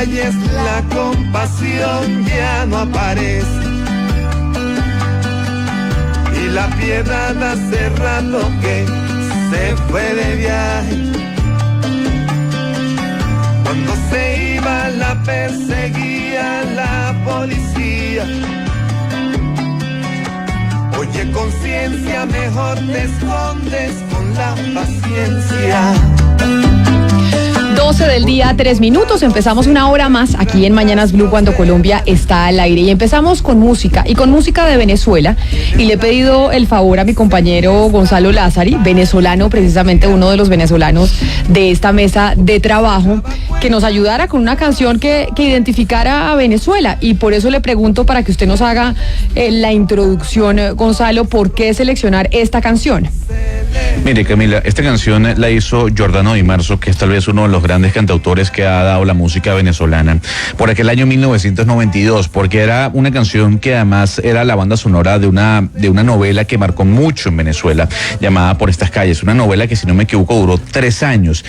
calles la compasión ya no aparece y la piedad hace rato que se fue de viaje. Cuando se iba la perseguía la policía. Oye, conciencia, mejor te escondes con la paciencia. 12 del día, 3 minutos. Empezamos una hora más aquí en Mañanas Blue cuando Colombia está al aire. Y empezamos con música, y con música de Venezuela. Y le he pedido el favor a mi compañero Gonzalo Lázari, venezolano, precisamente uno de los venezolanos de esta mesa de trabajo, que nos ayudara con una canción que identificara a Venezuela. Y por eso le pregunto, para que usted nos haga la introducción, Gonzalo, ¿por qué seleccionar esta canción? Mire, Camila, esta canción la hizo Giordano Di Marzo, que es tal vez uno de los grandes cantautores que ha dado la música venezolana, por aquel año 1992, porque era una canción que además era la banda sonora de una novela que marcó mucho en Venezuela, llamada Por estas calles, una novela que, si no me equivoco, duró 3 años,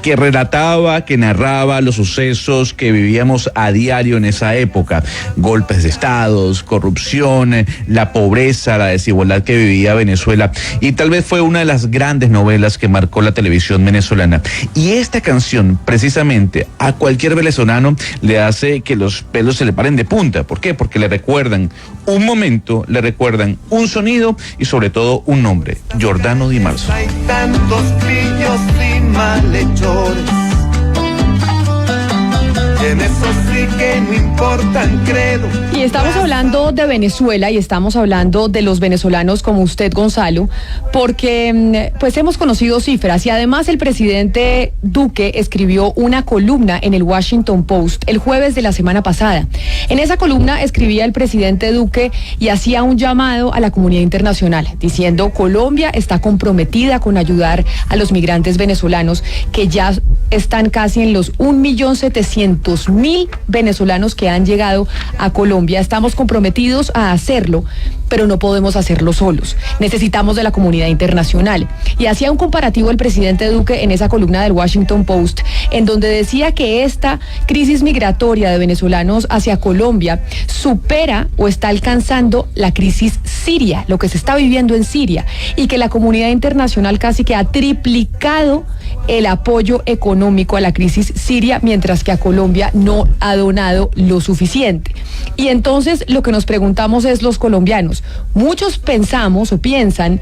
que relataba, que narraba los sucesos que vivíamos a diario en esa época: golpes de estados, corrupción, la pobreza, la desigualdad que vivía Venezuela, y tal vez fue una de las grandes novelas que marcó la televisión venezolana. Y esta canción, precisamente, a cualquier venezolano le hace que los pelos se le paren de punta. ¿Por qué? Porque le recuerdan un momento, le recuerdan un sonido y sobre todo un nombre: Giordano Di Marzo. Hay tantos pillos y malhechores, en eso sí que no importan credo. Y estamos hablando de Venezuela y estamos hablando de los venezolanos como usted, Gonzalo, porque pues hemos conocido cifras, y además el presidente Duque escribió una columna en el Washington Post el jueves de la semana pasada. En esa columna escribía el presidente Duque y hacía un llamado a la comunidad internacional, diciendo: Colombia está comprometida con ayudar a los migrantes venezolanos, que ya están casi en los 1.700.000 venezolanos que han llegado a Colombia. Estamos comprometidos a hacerlo, pero no podemos hacerlo solos. Necesitamos de la comunidad internacional. Y hacía un comparativo el presidente Duque en esa columna del Washington Post, en donde decía que esta crisis migratoria de venezolanos hacia Colombia supera o está alcanzando la crisis siria, lo que se está viviendo en Siria, y que la comunidad internacional casi que ha triplicado el apoyo económico a la crisis siria, mientras que a Colombia no ha donado lo suficiente. Y entonces lo que nos preguntamos es, los colombianos, muchos pensamos o piensan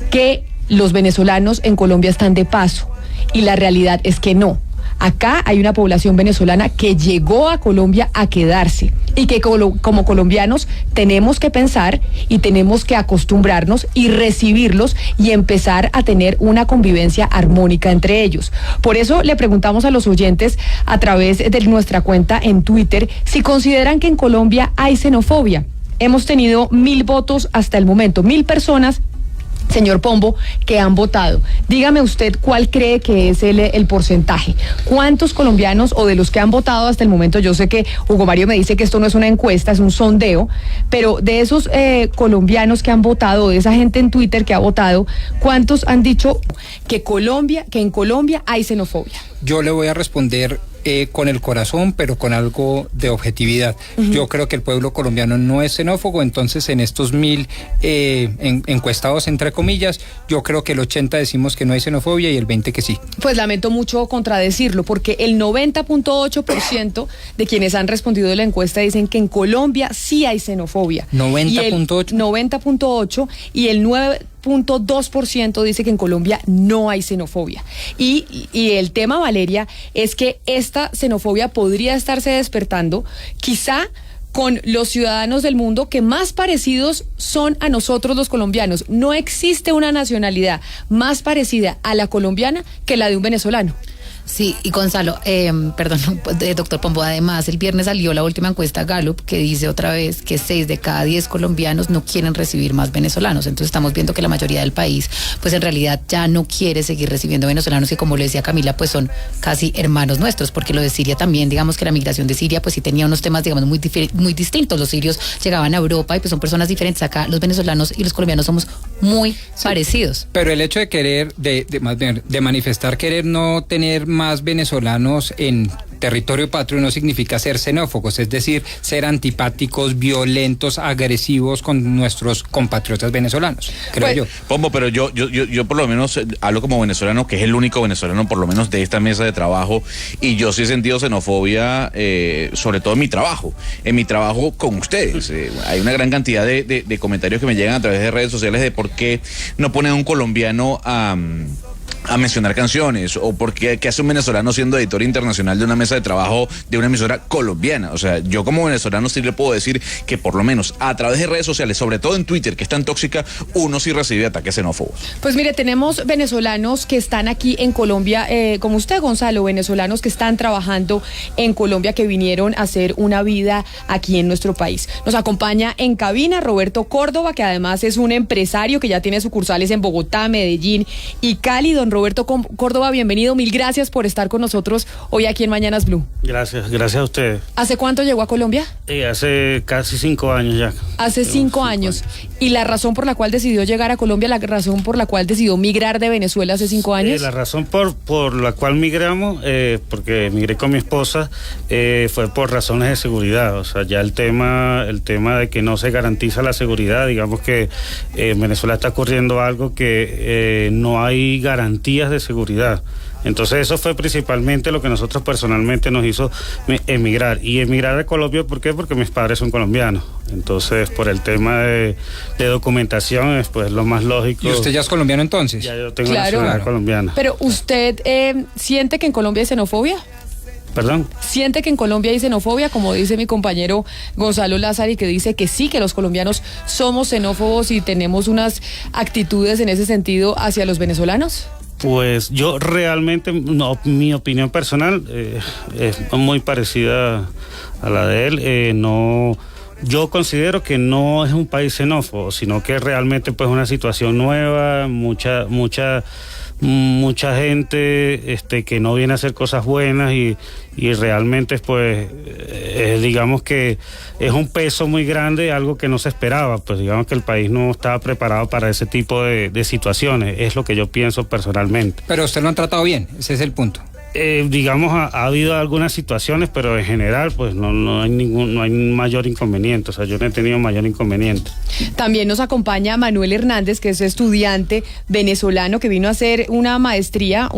que los venezolanos en Colombia están de paso, y la realidad es que no. Acá hay una población venezolana que llegó a Colombia a quedarse, y que como colombianos tenemos que pensar y tenemos que acostumbrarnos y recibirlos y empezar a tener una convivencia armónica entre ellos. Por eso le preguntamos a los oyentes a través de nuestra cuenta en Twitter si consideran que en Colombia hay xenofobia. Hemos tenido 1.000 votos hasta el momento, 1.000 personas, señor Pombo, que han votado. Dígame usted cuál cree que es el porcentaje. ¿Cuántos colombianos, o de los que han votado hasta el momento? Yo sé que Hugo Mario me dice que esto no es una encuesta, es un sondeo, pero de esos colombianos que han votado, de esa gente en Twitter que ha votado, ¿cuántos han dicho que en Colombia hay xenofobia? Yo le voy a responder con el corazón, pero con algo de objetividad. Yo creo que el pueblo colombiano no es xenófobo, entonces en estos 1.000 encuestados, entre comillas, yo creo que el 80 decimos que no hay xenofobia y el 20 que sí. Pues lamento mucho contradecirlo, porque el 90.8% de quienes han respondido de la encuesta dicen que en Colombia sí hay xenofobia. 90.8. 90.8 y el 9.2% dice que en Colombia no hay xenofobia. Y el tema, Valeria, es que esta xenofobia podría estarse despertando quizá con los ciudadanos del mundo que más parecidos son a nosotros los colombianos. No existe una nacionalidad más parecida a la colombiana que la de un venezolano. Sí, y Gonzalo, doctor Pombo, además el viernes salió la última encuesta Gallup que dice otra vez que 6 de cada 10 colombianos no quieren recibir más venezolanos. Entonces estamos viendo que la mayoría del país pues en realidad ya no quiere seguir recibiendo venezolanos, que, como le decía Camila, pues son casi hermanos nuestros, porque lo de Siria también, digamos que la migración de Siria pues sí tenía unos temas, digamos, muy distintos. Los sirios llegaban a Europa y pues son personas diferentes. Acá los venezolanos y los colombianos somos muy parecidos. Pero el hecho de querer, de manifestar querer no tener más venezolanos en territorio patrio no significa ser xenófobos, es decir, ser antipáticos, violentos, agresivos con nuestros compatriotas venezolanos, creo yo. Pombo, pero yo por lo menos hablo como venezolano, que es el único venezolano por lo menos de esta mesa de trabajo, y yo sí he sentido xenofobia, sobre todo en mi trabajo con ustedes. Hay una gran cantidad de comentarios que me llegan a través de redes sociales de por qué no ponen a un colombiano a mencionar canciones, o porque qué hace un venezolano siendo editor internacional de una mesa de trabajo de una emisora colombiana. O sea, yo como venezolano sí le puedo decir que por lo menos a través de redes sociales, sobre todo en Twitter, que es tan tóxica, uno sí recibe ataques xenófobos. Pues mire, tenemos venezolanos que están aquí en Colombia, como usted, Gonzalo, venezolanos que están trabajando en Colombia, que vinieron a hacer una vida aquí en nuestro país. Nos acompaña en cabina Roberto Córdoba, que además es un empresario que ya tiene sucursales en Bogotá, Medellín y Cali. Don Roberto Córdoba, bienvenido, mil gracias por estar con nosotros hoy aquí en Mañanas Blue. Gracias a ustedes. ¿Hace cuánto llegó a Colombia? Hace casi 5 años ya. Hace 5 años. ¿Y la razón por la cual decidió llegar a Colombia, la razón por la cual decidió migrar de Venezuela hace 5 años? La razón por la cual migramos, porque migré con mi esposa, fue por razones de seguridad. O sea, ya el tema de que no se garantiza la seguridad, digamos que en Venezuela está ocurriendo algo que no hay garantías de seguridad. Entonces eso fue principalmente lo que nosotros personalmente nos hizo emigrar. Y emigrar a Colombia, ¿por qué? Porque mis padres son colombianos. Entonces, por el tema de documentación, es pues lo más lógico. ¿Y usted ya es colombiano entonces? Ya yo tengo la nacionalidad colombiana. Pero usted siente que en Colombia hay xenofobia. ¿Perdón? ¿Siente que en Colombia hay xenofobia, como dice mi compañero Gonzalo Lázari, que dice que sí, que los colombianos somos xenófobos y tenemos unas actitudes en ese sentido hacia los venezolanos? Pues yo realmente, no, mi opinión personal es muy parecida a la de él. Yo considero que no es un país xenófobo, sino que realmente pues una situación nueva, mucha gente que no viene a hacer cosas buenas y realmente pues digamos que es un peso muy grande, algo que no se esperaba, pues digamos que el país no estaba preparado para ese tipo de situaciones, es lo que yo pienso personalmente. Pero usted lo han tratado bien, ese es el punto. Digamos, ha habido algunas situaciones, pero en general pues no hay mayor inconveniente, o sea, yo no he tenido mayor inconveniente. También nos acompaña Manuel Hernández, que es estudiante venezolano que vino a hacer una maestría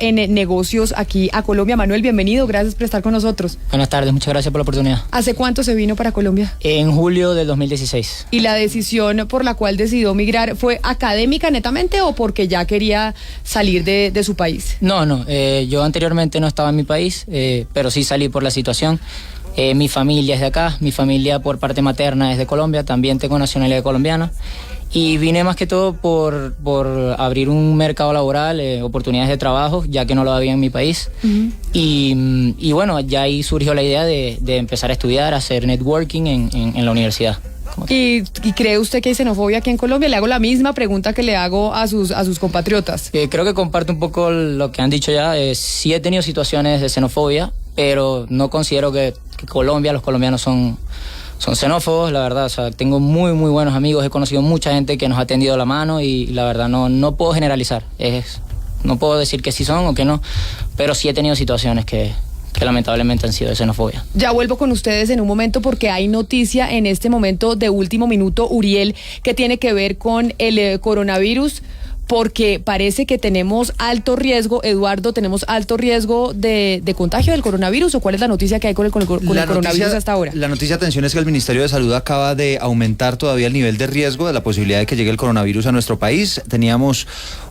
en negocios aquí a Colombia. Manuel, bienvenido, gracias por estar con nosotros. Buenas tardes, muchas gracias por la oportunidad. ¿Hace cuánto se vino para Colombia? En julio del 2016. ¿Y la decisión por la cual decidió migrar fue académica netamente o porque ya quería salir de su país? No, yo anteriormente no estaba en mi país, pero sí salí por la situación. Mi familia es de acá, mi familia por parte materna es de Colombia, también tengo nacionalidad colombiana. Y vine más que todo por abrir un mercado laboral, oportunidades de trabajo, ya que no lo había en mi país. Uh-huh. Y bueno, ya ahí surgió la idea de empezar a estudiar, a hacer networking en la universidad. ¿Y cree usted que hay xenofobia aquí en Colombia? Le hago la misma pregunta que le hago a sus compatriotas. Creo que comparto un poco lo que han dicho ya. Sí he tenido situaciones de xenofobia, pero no considero que Colombia, los colombianos son xenófobos, la verdad. O sea, tengo muy, muy buenos amigos, he conocido mucha gente que nos ha tendido la mano y la verdad no puedo generalizar. No puedo decir que sí son o que no, pero sí he tenido situaciones que lamentablemente han sido de xenofobia. Ya vuelvo con ustedes en un momento porque hay noticia en este momento de último minuto, Uriel, que tiene que ver con el coronavirus, porque parece que tenemos alto riesgo, Eduardo, tenemos alto riesgo de contagio del coronavirus, ¿o cuál es la noticia que hay con el coronavirus hasta ahora? La noticia, atención, es que el Ministerio de Salud acaba de aumentar todavía el nivel de riesgo de la posibilidad de que llegue el coronavirus a nuestro país. Teníamos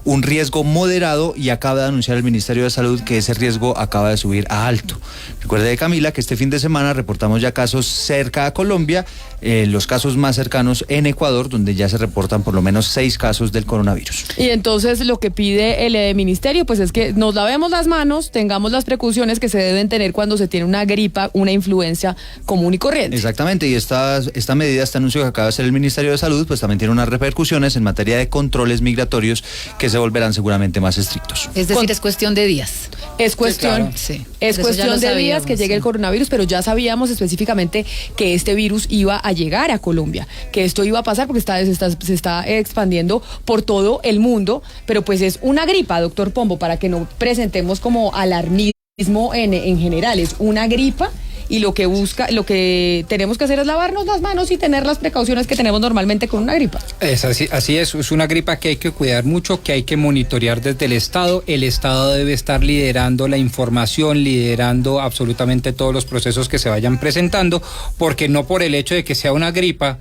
un riesgo moderado y acaba de anunciar el Ministerio de Salud que ese riesgo acaba de subir a alto. Recuerde, Camila, que este fin de semana reportamos ya casos cerca a Colombia, los casos más cercanos en Ecuador, donde ya se reportan por lo menos 6 casos del coronavirus. Y entonces lo que pide el ministerio pues es que nos lavemos las manos, tengamos las precauciones que se deben tener cuando se tiene una gripa, una influencia común y corriente. Exactamente, y esta medida, este anuncio que acaba de hacer el Ministerio de Salud, pues también tiene unas repercusiones en materia de controles migratorios que se volverán seguramente más estrictos. Es decir, es cuestión de días. Es cuestión, Sí. es Pero eso ya cuestión lo de días sabíamos, que llegue sí. el coronavirus, pero ya sabíamos específicamente que este virus iba a llegar a Colombia, que esto iba a pasar porque se está expandiendo por todo el mundo, pero pues es una gripa, doctor Pombo, para que no presentemos como alarmismo en general, es una gripa. Y lo que tenemos que hacer es lavarnos las manos y tener las precauciones que tenemos normalmente con una gripa. Es así es una gripa que hay que cuidar mucho, que hay que monitorear desde el Estado. El Estado debe estar liderando la información, liderando absolutamente todos los procesos que se vayan presentando, porque no por el hecho de que sea una gripa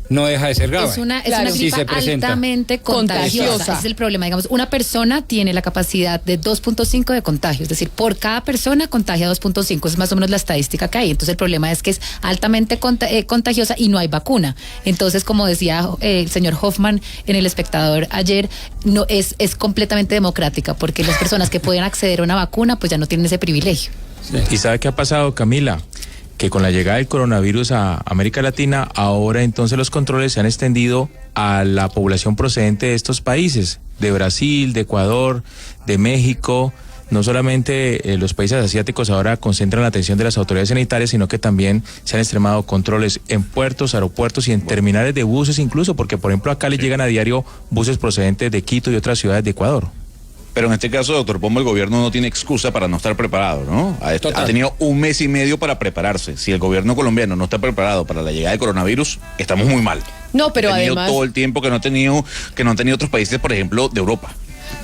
no deja de ser grave. Es una Sí gripa se presenta. altamente contagiosa. Ese es el problema. Digamos, una persona tiene la capacidad de 2.5 de contagio. Es decir, por cada persona contagia 2.5. Es más o menos la estadística que hay. Entonces, el problema es que es altamente contagiosa y no hay vacuna. Entonces, como decía el señor Hoffman en El Espectador ayer, no es completamente democrática, porque las personas que pueden acceder a una vacuna, pues ya no tienen ese privilegio. ¿Y sabe qué ha pasado, Camila? Que con la llegada del coronavirus a América Latina, ahora entonces los controles se han extendido a la población procedente de estos países, de Brasil, de Ecuador, de México. No solamente los países asiáticos ahora concentran la atención de las autoridades sanitarias, sino que también se han extremado controles en puertos, aeropuertos y en terminales de buses incluso, porque por ejemplo acá le llegan a diario buses procedentes de Quito y otras ciudades de Ecuador. Pero en este caso, doctor Pombo, el gobierno no tiene excusa para no estar preparado, ¿no? Ha tenido 1 mes y medio para prepararse. Si el gobierno colombiano no está preparado para la llegada del coronavirus, estamos muy mal. No, pero ha tenido además todo el tiempo que no han tenido otros países, por ejemplo, de Europa.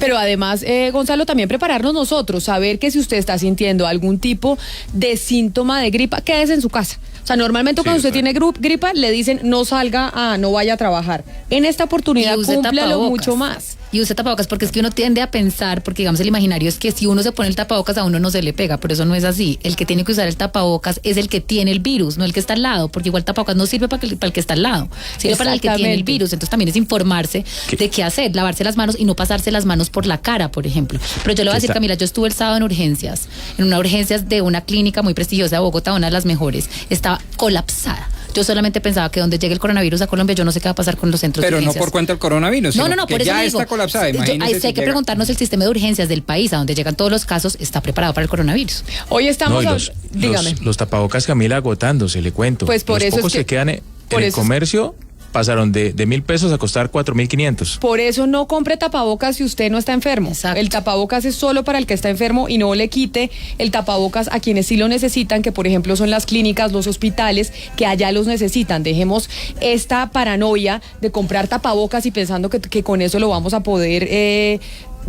Pero además, Gonzalo, también prepararnos nosotros, saber que si usted está sintiendo algún tipo de síntoma de gripa, quédese en su casa. O sea, normalmente cuando usted tiene gripa, le dicen no salga, no vaya a trabajar. En esta oportunidad, cúmplalo mucho más. Y use tapabocas, porque es que uno tiende a pensar, porque digamos el imaginario es que si uno se pone el tapabocas a uno no se le pega, pero eso no es así. El que tiene que usar el tapabocas es el que tiene el virus, no el que está al lado, porque igual tapabocas no sirve para el que está al lado, sirve para el que tiene el virus. Entonces también es informarse de qué hacer, lavarse las manos y no pasarse las manos por la cara, por ejemplo. Pero yo le voy a decir, Camila, yo estuve el sábado en una urgencias de una clínica muy prestigiosa de Bogotá, una de las mejores, estaba colapsada. Yo solamente pensaba que donde llegue el coronavirus a Colombia, yo no sé qué va a pasar con los centros de urgencias. Pero no por cuenta del coronavirus, sino no, que por eso ya digo, está colapsada. Imagínese hay que preguntarnos el sistema de urgencias del país, a donde llegan todos los casos, ¿está preparado para el coronavirus? Hoy estamos... dígame. Los tapabocas, Camila, agotándose, le cuento. Pues por los eso pocos es que... que quedan en el comercio... pasaron de 1.000 pesos a costar 4.500. Por eso no compre tapabocas si usted no está enfermo. Exacto. El tapabocas es solo para el que está enfermo y no le quite el tapabocas a quienes sí lo necesitan, que por ejemplo son las clínicas, los hospitales, que allá los necesitan. Dejemos esta paranoia de comprar tapabocas y pensando que con eso lo vamos a poder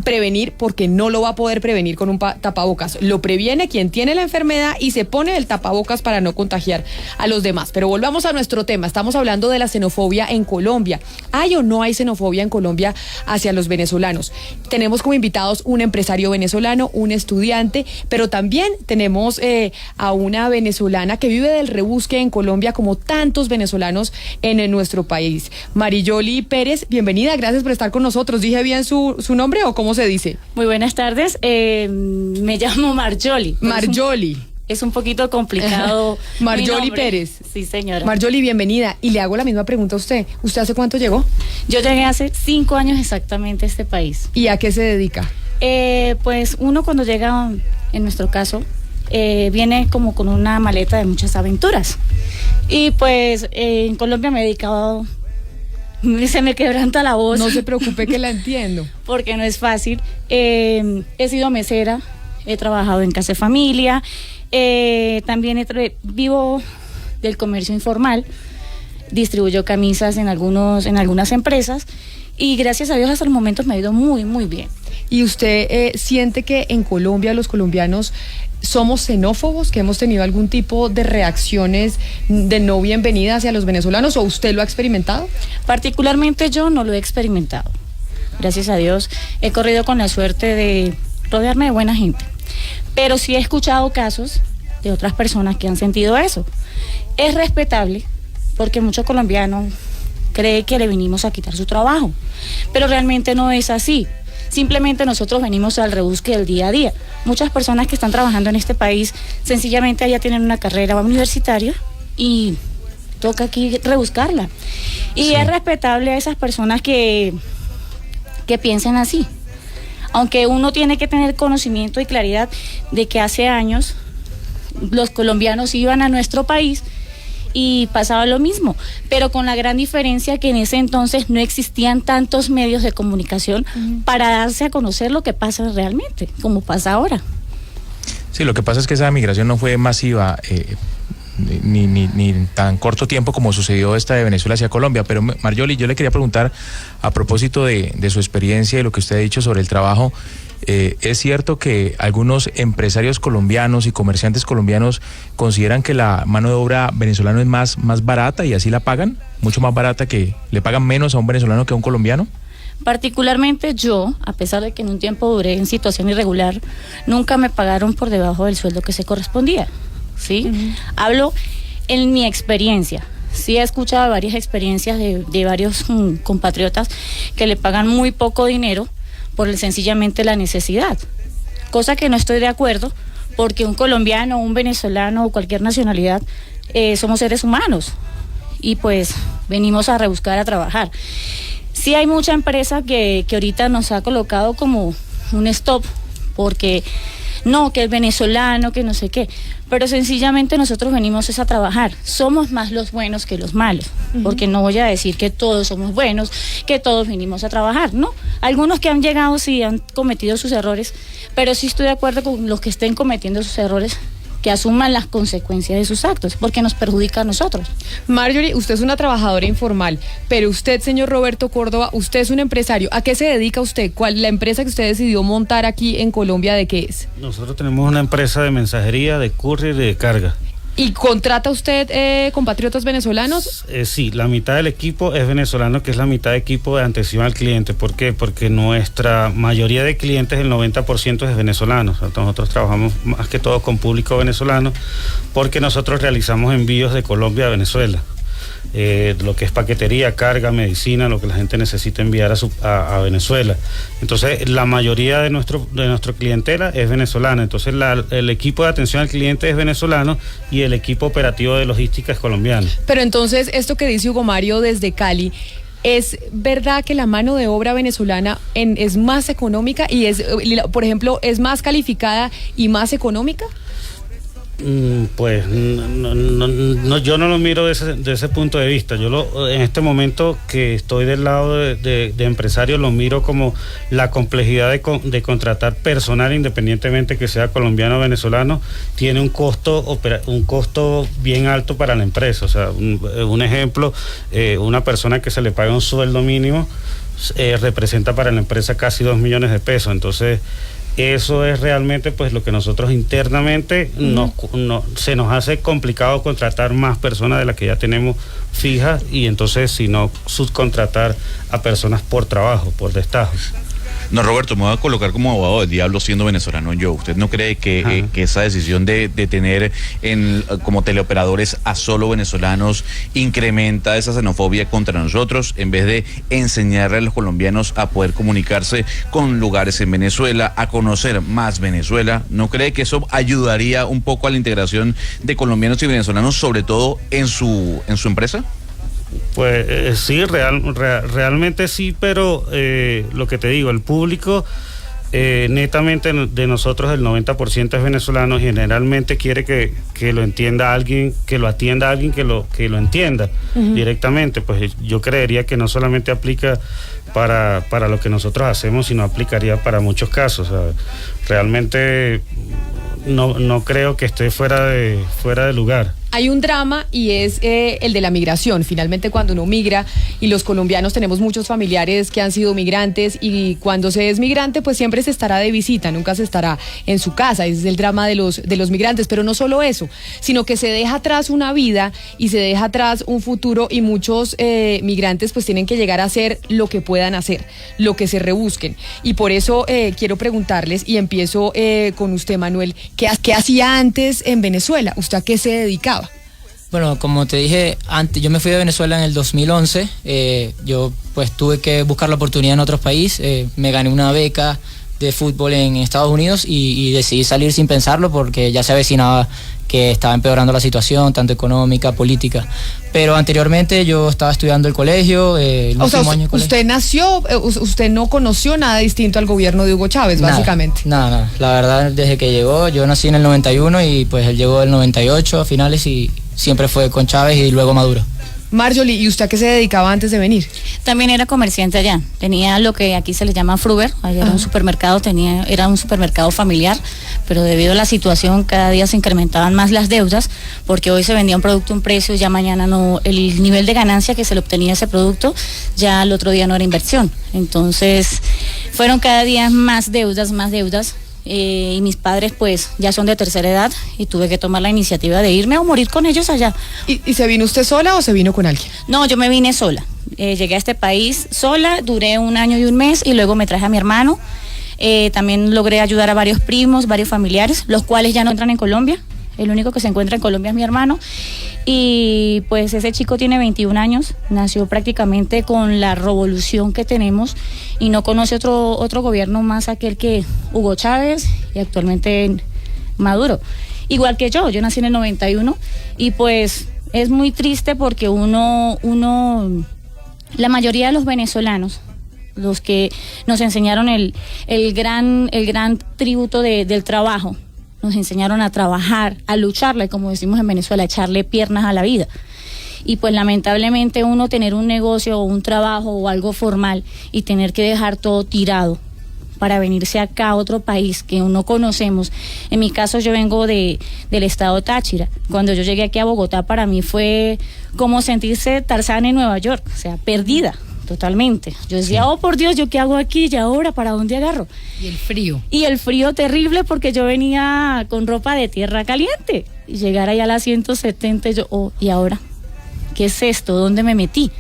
prevenir, porque no lo va a poder prevenir con un tapabocas. Lo previene quien tiene la enfermedad y se pone el tapabocas para no contagiar a los demás. Pero volvamos a nuestro tema. Estamos hablando de la xenofobia en Colombia. ¿Hay o no hay xenofobia en Colombia hacia los venezolanos? Tenemos como invitados un empresario venezolano, un estudiante, pero también tenemos a una venezolana que vive del rebusque en Colombia, como tantos venezolanos en nuestro país. Mariyoli Pérez, bienvenida, gracias por estar con nosotros. ¿Dije bien su nombre o cómo se dice? Muy buenas tardes, me llamo Mariyoli. Mariyoli. Es un poquito complicado. Mariyoli Pérez. Sí, señora. Mariyoli, bienvenida. Y le hago la misma pregunta a usted. ¿Usted hace cuánto llegó? Yo llegué hace 5 años exactamente a este país. ¿Y a qué se dedica? Pues uno cuando llega, en nuestro caso, viene como con una maleta de muchas aventuras. Y pues en Colombia me he dedicado... Se me quebranta la voz. No se preocupe que la entiendo. Porque no es fácil. He sido mesera, he trabajado en casa de familia, también vivo del comercio informal, distribuyo camisas en algunas empresas y gracias a Dios hasta el momento me ha ido muy, muy bien. ¿Y usted siente que en Colombia los colombianos somos xenófobos, que hemos tenido algún tipo de reacciones de no bienvenida hacia los venezolanos, o usted lo ha experimentado? Particularmente yo no lo he experimentado. Gracias a Dios he corrido con la suerte de rodearme de buena gente. Pero sí he escuchado casos de otras personas que han sentido eso. Es respetable porque muchos colombianos creen que le vinimos a quitar su trabajo, pero realmente no es así. Simplemente nosotros venimos al rebusque del día a día. Muchas personas que están trabajando en este país sencillamente allá tienen una carrera universitaria y toca aquí rebuscarla. Y sí, es respetable a esas personas que piensen así. Aunque uno tiene que tener conocimiento y claridad de que hace años los colombianos iban a nuestro país y pasaba lo mismo, pero con la gran diferencia que en ese entonces no existían tantos medios de comunicación para darse a conocer lo que pasa realmente, como pasa ahora. Sí, lo que pasa es que esa migración no fue masiva, ni en tan corto tiempo como sucedió esta de Venezuela hacia Colombia. Pero Marjolie, yo le quería preguntar a propósito de su experiencia y lo que usted ha dicho sobre el trabajo. ¿Es cierto que algunos empresarios colombianos y comerciantes colombianos consideran que la mano de obra venezolana es más barata y así la pagan? ¿Mucho más barata, que le pagan menos a un venezolano que a un colombiano? Particularmente yo, a pesar de que en un tiempo duré en situación irregular, nunca me pagaron por debajo del sueldo que se correspondía, ¿sí? Hablo en mi experiencia. Sí he escuchado varias experiencias de varios compatriotas que le pagan muy poco dinero por sencillamente la necesidad, cosa que no estoy de acuerdo, porque un colombiano, un venezolano o cualquier nacionalidad somos seres humanos y pues venimos a rebuscar, a trabajar. Sí hay mucha empresa que ahorita nos ha colocado como un stop, porque no, que el venezolano, que no sé qué, pero sencillamente nosotros venimos es a trabajar. Somos más los buenos que los malos, porque no voy a decir que todos somos buenos, que todos venimos a trabajar, ¿no? Algunos que han llegado sí han cometido sus errores, pero sí estoy de acuerdo con los que estén cometiendo sus errores, que asuman las consecuencias de sus actos, porque nos perjudica a nosotros. Marjolie, usted es una trabajadora informal, pero usted, señor Roberto Córdoba, usted es un empresario. ¿A qué se dedica usted? ¿Cuál la empresa que usted decidió montar aquí en Colombia, de qué es? Nosotros tenemos una empresa de mensajería, de courier y de carga. ¿Y contrata usted compatriotas venezolanos? Sí, la mitad del equipo es venezolano, que es la mitad de equipo de atención al cliente. ¿Por qué? Porque nuestra mayoría de clientes, el 90% es venezolano. O sea, nosotros trabajamos más que todo con público venezolano, porque nosotros realizamos envíos de Colombia a Venezuela. Lo que es paquetería, carga, medicina, lo que la gente necesita enviar a Venezuela. Entonces, la mayoría de nuestro clientela es venezolana. Entonces, el equipo de atención al cliente es venezolano y el equipo operativo de logística es colombiano. Pero entonces, esto que dice Hugo Mario desde Cali, ¿es verdad que la mano de obra venezolana es más económica y por ejemplo, es más calificada y más económica? Pues no, yo no lo miro de ese punto de vista. En este momento que estoy del lado de empresario, lo miro como la complejidad de contratar personal, independientemente que sea colombiano o venezolano, tiene un costo bien alto para la empresa. O sea, un ejemplo, una persona que se le paga un sueldo mínimo representa para la empresa casi 2 millones de pesos. Entonces, eso es realmente pues lo que nosotros internamente se nos hace complicado contratar más personas de las que ya tenemos fijas, y entonces si no subcontratar a personas por trabajo, por destajo. No, Roberto, me voy a colocar como abogado del diablo siendo venezolano yo. ¿Usted no cree que esa decisión de tener como teleoperadores a solo venezolanos incrementa esa xenofobia contra nosotros, en vez de enseñarle a los colombianos a poder comunicarse con lugares en Venezuela, a conocer más Venezuela? ¿No cree que eso ayudaría un poco a la integración de colombianos y venezolanos, sobre todo en su empresa? Pues sí, realmente sí, pero lo que te digo, el público netamente de nosotros, el 90% es venezolano, y generalmente quiere que lo entienda alguien, que lo atienda alguien que lo entienda directamente. Pues yo creería que no solamente aplica para lo que nosotros hacemos, sino aplicaría para muchos casos. O sea, realmente no creo que esté fuera de lugar. Hay un drama, y es el de la migración. Finalmente, cuando uno migra, y los colombianos tenemos muchos familiares que han sido migrantes, y cuando se es migrante pues siempre se estará de visita, nunca se estará en su casa. Ese es el drama de los migrantes. Pero no solo eso, sino que se deja atrás una vida y se deja atrás un futuro, y muchos migrantes pues tienen que llegar a hacer lo que puedan hacer, lo que se rebusquen. Y por eso quiero preguntarles, y empiezo con usted, Manuel, ¿qué hacía antes en Venezuela? ¿Usted a qué se dedicaba? Bueno, como te dije antes, yo me fui de Venezuela en el 2011. Yo pues tuve que buscar la oportunidad en otros países. Me gané una beca de fútbol en Estados Unidos y decidí salir sin pensarlo, porque ya se avecinaba que estaba empeorando la situación, tanto económica, política. Pero anteriormente yo estaba estudiando el colegio, el último año de colegio. Usted nació, usted no conoció nada distinto al gobierno de Hugo Chávez, básicamente. Nada, la verdad, desde que llegó, yo nací en el 91 y pues él llegó el 98 a finales y siempre fue con Chávez y luego Maduro. Marjorie, ¿y usted a qué se dedicaba antes de venir? También era comerciante allá. Tenía lo que aquí se le llama Fruver. Allá era un supermercado, era un supermercado familiar, pero debido a la situación cada día se incrementaban más las deudas, porque hoy se vendía un producto a un precio, ya mañana no, el nivel de ganancia que se le obtenía ese producto, ya el otro día no era inversión. Entonces, fueron cada día más deudas. Y mis padres pues ya son de tercera edad y tuve que tomar la iniciativa de irme o morir con ellos allá. ¿Y se vino usted sola o se vino con alguien? No, yo me vine sola. Llegué a este país sola, duré 1 año y 1 mes y luego me traje a mi hermano. También logré ayudar a varios primos, varios familiares, los cuales ya no entran en Colombia. El único que se encuentra en Colombia es mi hermano. Y pues ese chico tiene 21 años, nació prácticamente con la revolución que tenemos y no conoce otro gobierno más aquel que Hugo Chávez y actualmente Maduro. Igual que yo nací en el 91 y pues es muy triste porque la mayoría de los venezolanos, los que nos enseñaron el gran tributo del trabajo, nos enseñaron a trabajar, a lucharle, como decimos en Venezuela, a echarle piernas a la vida. Y pues lamentablemente uno tener un negocio o un trabajo o algo formal y tener que dejar todo tirado para venirse acá a otro país que no conocemos. En mi caso yo vengo del estado Táchira. Cuando yo llegué aquí a Bogotá para mí fue como sentirse Tarzán en Nueva York, o sea, perdida. Totalmente. Yo decía, oh por Dios, ¿yo qué hago aquí? ¿Y ahora para dónde agarro? Y el frío. Y el frío terrible porque yo venía con ropa de tierra caliente. Y llegar allá a las 170 y yo, ¿y ahora? ¿Qué es esto? ¿Dónde me metí?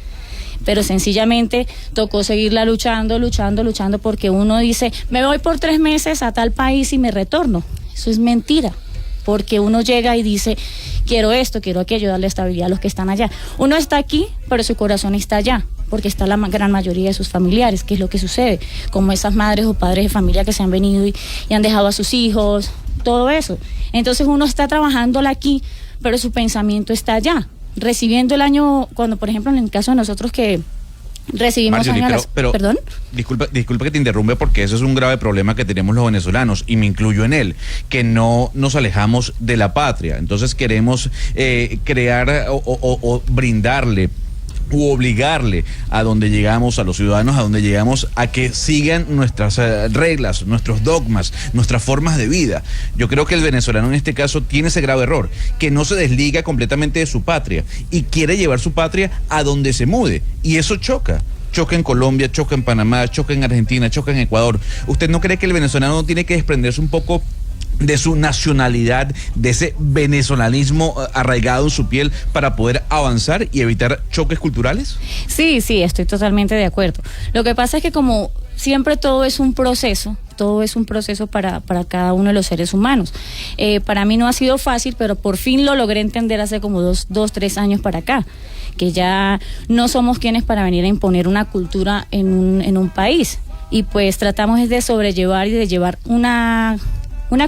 Pero sencillamente tocó seguirla luchando porque uno dice, me voy por 3 meses a tal país y me retorno. Eso es mentira. Porque uno llega y dice, quiero esto, quiero aquello, darle estabilidad a los que están allá. Uno está aquí, pero su corazón está allá, porque está la gran mayoría de sus familiares, que es lo que sucede, como esas madres o padres de familia que se han venido y han dejado a sus hijos, todo eso. Entonces uno está trabajándola aquí, pero su pensamiento está allá, recibiendo el año, cuando por ejemplo en el caso de nosotros que recibimos Marjorie, ¿Perdón? Disculpa que te interrumpe porque eso es un grave problema que tenemos los venezolanos y me incluyo en él, que no nos alejamos de la patria. Entonces queremos crear o brindarle u obligarle a donde llegamos, a los ciudadanos, a donde llegamos, a que sigan nuestras reglas, nuestros dogmas, nuestras formas de vida. Yo creo que el venezolano en este caso tiene ese grave error, que no se desliga completamente de su patria y quiere llevar su patria a donde se mude, y eso choca. Choca en Colombia, choca en Panamá, choca en Argentina, choca en Ecuador. ¿Usted no cree que el venezolano tiene que desprenderse un poco de su nacionalidad, de ese venezolanismo arraigado en su piel para poder avanzar y evitar choques culturales? Sí, estoy totalmente de acuerdo. Lo que pasa es que como siempre todo es un proceso para cada uno de los seres humanos. Para mí no ha sido fácil, pero por fin lo logré entender hace como 3 años para acá, que ya no somos quienes para venir a imponer una cultura en un país. Y pues tratamos de sobrellevar y de llevar una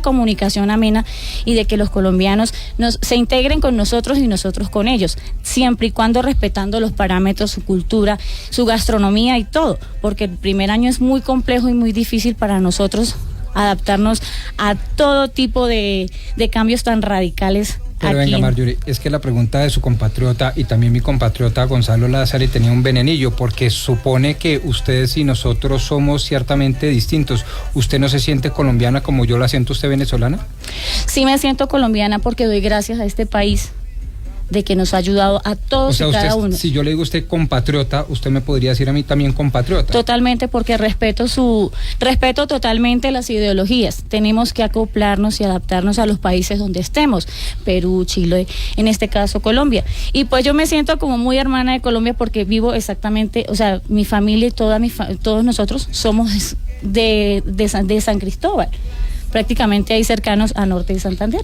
comunicación amena y de que los colombianos se integren con nosotros y nosotros con ellos, siempre y cuando respetando los parámetros, su cultura, su gastronomía y todo, porque el primer año es muy complejo y muy difícil para nosotros adaptarnos a todo tipo de cambios tan radicales. Pero venga, Marjorie, es que la pregunta de su compatriota y también mi compatriota Gonzalo Lázari tenía un venenillo, porque supone que ustedes y nosotros somos ciertamente distintos. ¿Usted no se siente colombiana como yo la siento usted venezolana? Sí me siento colombiana porque doy gracias a este país de que nos ha ayudado a todos, o sea, y cada uno. Si yo le digo a usted compatriota, usted me podría decir a mí también compatriota. Totalmente, porque respeto totalmente las ideologías. Tenemos que acoplarnos y adaptarnos a los países donde estemos, Perú, Chile, en este caso Colombia. Y pues yo me siento como muy hermana de Colombia porque vivo exactamente, o sea, mi familia y todos nosotros somos de San Cristóbal, prácticamente ahí cercanos a Norte de Santander.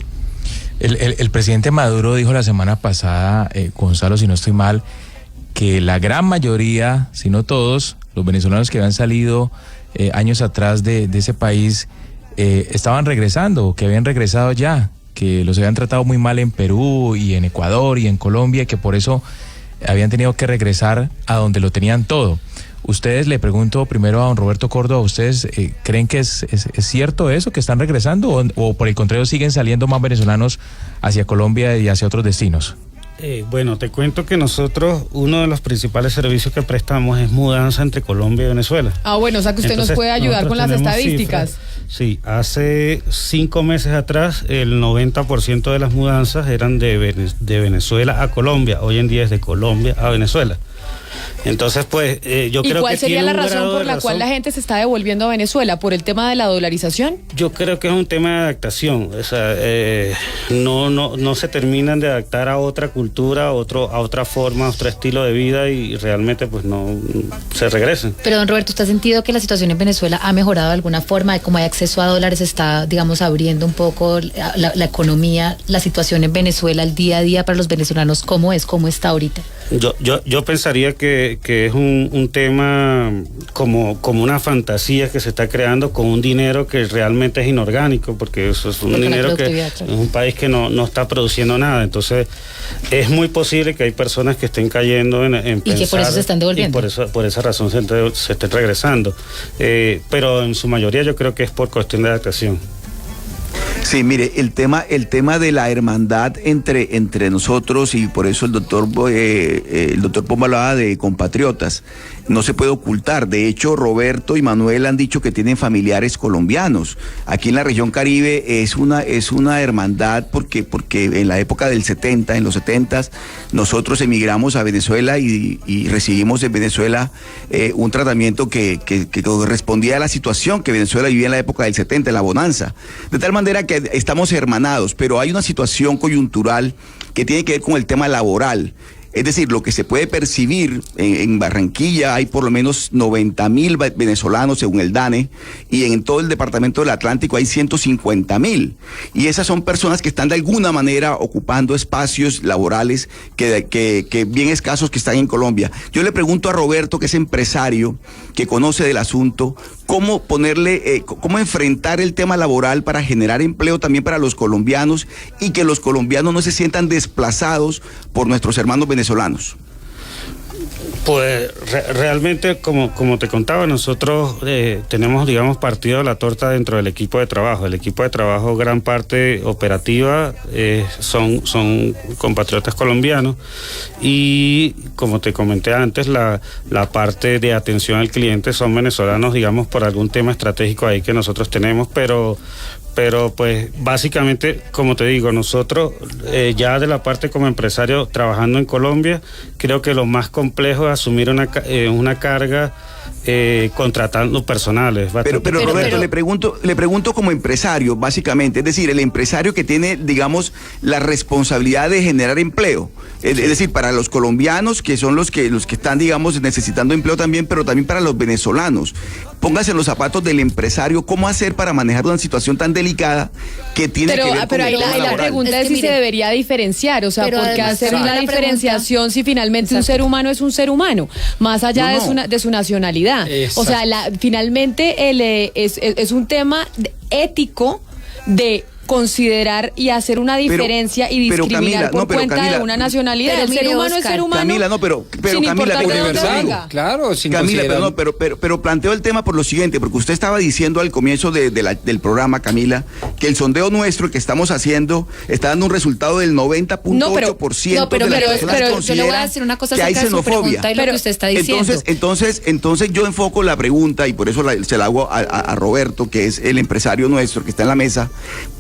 El presidente Maduro dijo la semana pasada, Gonzalo, si no estoy mal, que la gran mayoría, si no todos, los venezolanos que habían salido años atrás de ese país estaban regresando, que habían regresado ya, que los habían tratado muy mal en Perú y en Ecuador y en Colombia, y que por eso habían tenido que regresar a donde lo tenían todo. Ustedes, le pregunto primero a don Roberto Córdoba, ¿ustedes creen que es cierto eso, que están regresando, o por el contrario siguen saliendo más venezolanos hacia Colombia y hacia otros destinos? Bueno, te cuento que nosotros, uno de los principales servicios que prestamos es mudanza entre Colombia y Venezuela. Bueno, o sea que usted Entonces, nos puede ayudar con las estadísticas. Sí, hace 5 meses atrás el 90% de las mudanzas eran de Venezuela a Colombia, hoy en día es de Colombia a Venezuela. Entonces, pues, yo creo que... ¿Y cuál sería la razón por la cual la gente se está devolviendo a Venezuela? ¿Por el tema de la dolarización? Yo creo que es un tema de adaptación. O sea, no se terminan de adaptar a otra cultura, a otra forma, a otro estilo de vida, y realmente pues no se regresan. Pero don Roberto, ¿usted ha sentido que la situación en Venezuela ha mejorado de alguna forma? De cómo hay acceso a dólares, está, digamos, abriendo un poco la economía, la situación en Venezuela, el día a día para los venezolanos, ¿cómo es? ¿Cómo está ahorita? Yo pensaría que es un tema como una fantasía que se está creando con un dinero que realmente es inorgánico, porque eso es un dinero que es un país que no está produciendo nada. Entonces es muy posible que hay personas que estén cayendo en y que por eso se están devolviendo, y por esa razón se estén regresando, pero en su mayoría yo creo que es por cuestión de adaptación. Sí, mire, el tema de la hermandad entre nosotros, y por eso el doctor Pombo hablaba de compatriotas, no se puede ocultar. De hecho, Roberto y Manuel han dicho que tienen familiares colombianos. Aquí en la región Caribe es una hermandad porque en la época del 70, en los 70, nosotros emigramos a Venezuela y recibimos en Venezuela un tratamiento que correspondía a la situación que Venezuela vivía en la época del 70, en la bonanza. De tal manera que estamos hermanados, pero hay una situación coyuntural que tiene que ver con el tema laboral. Es decir, lo que se puede percibir en Barranquilla, hay por lo menos 90.000 venezolanos según el DANE, y en todo el departamento del Atlántico hay 150.000. Y esas son personas que están de alguna manera ocupando espacios laborales que bien escasos que están en Colombia. Yo le pregunto a Roberto, que es empresario, que conoce del asunto, cómo enfrentar el tema laboral para generar empleo también para los colombianos, y que los colombianos no se sientan desplazados por nuestros hermanos venezolanos. Pues realmente, como te contaba, nosotros tenemos, digamos, partido la torta dentro del equipo de trabajo. El equipo de trabajo, gran parte operativa, son compatriotas colombianos, y como te comenté antes, la parte de atención al cliente son venezolanos, digamos, por algún tema estratégico ahí que nosotros tenemos, pero pues básicamente, como te digo, nosotros ya de la parte como empresario trabajando en Colombia, creo que lo más complejo es asumir una carga contratando personales. Pero Roberto, le pregunto como empresario, básicamente, es decir, el empresario que tiene, digamos, la responsabilidad de generar empleo, es decir, para los colombianos, que son los que están, digamos, necesitando empleo también, pero también para los venezolanos. Póngase en los zapatos del empresario, ¿cómo hacer para manejar una situación tan delicada que tiene que ver con pero ahí la pregunta es si se debería diferenciar, o sea, ¿por qué hacer una diferenciación si finalmente un ser humano es un ser humano, más allá de su nacionalidad? Exacto. O sea, finalmente es un tema ético de considerar y hacer una diferencia y discriminar por cuenta de una nacionalidad. El ser humano es ser humano. Camila, pero sin Camila, universal. Claro, sin Camila, pero planteo el tema por lo siguiente, porque usted estaba diciendo al comienzo del programa, Camila, que el sondeo nuestro que estamos haciendo está dando un resultado del 90.8% de las personas yo le voy a decir una cosa acerca de su pregunta y lo que usted está diciendo. Entonces yo enfoco la pregunta, y por eso se la hago a Roberto, que es el empresario nuestro que está en la mesa.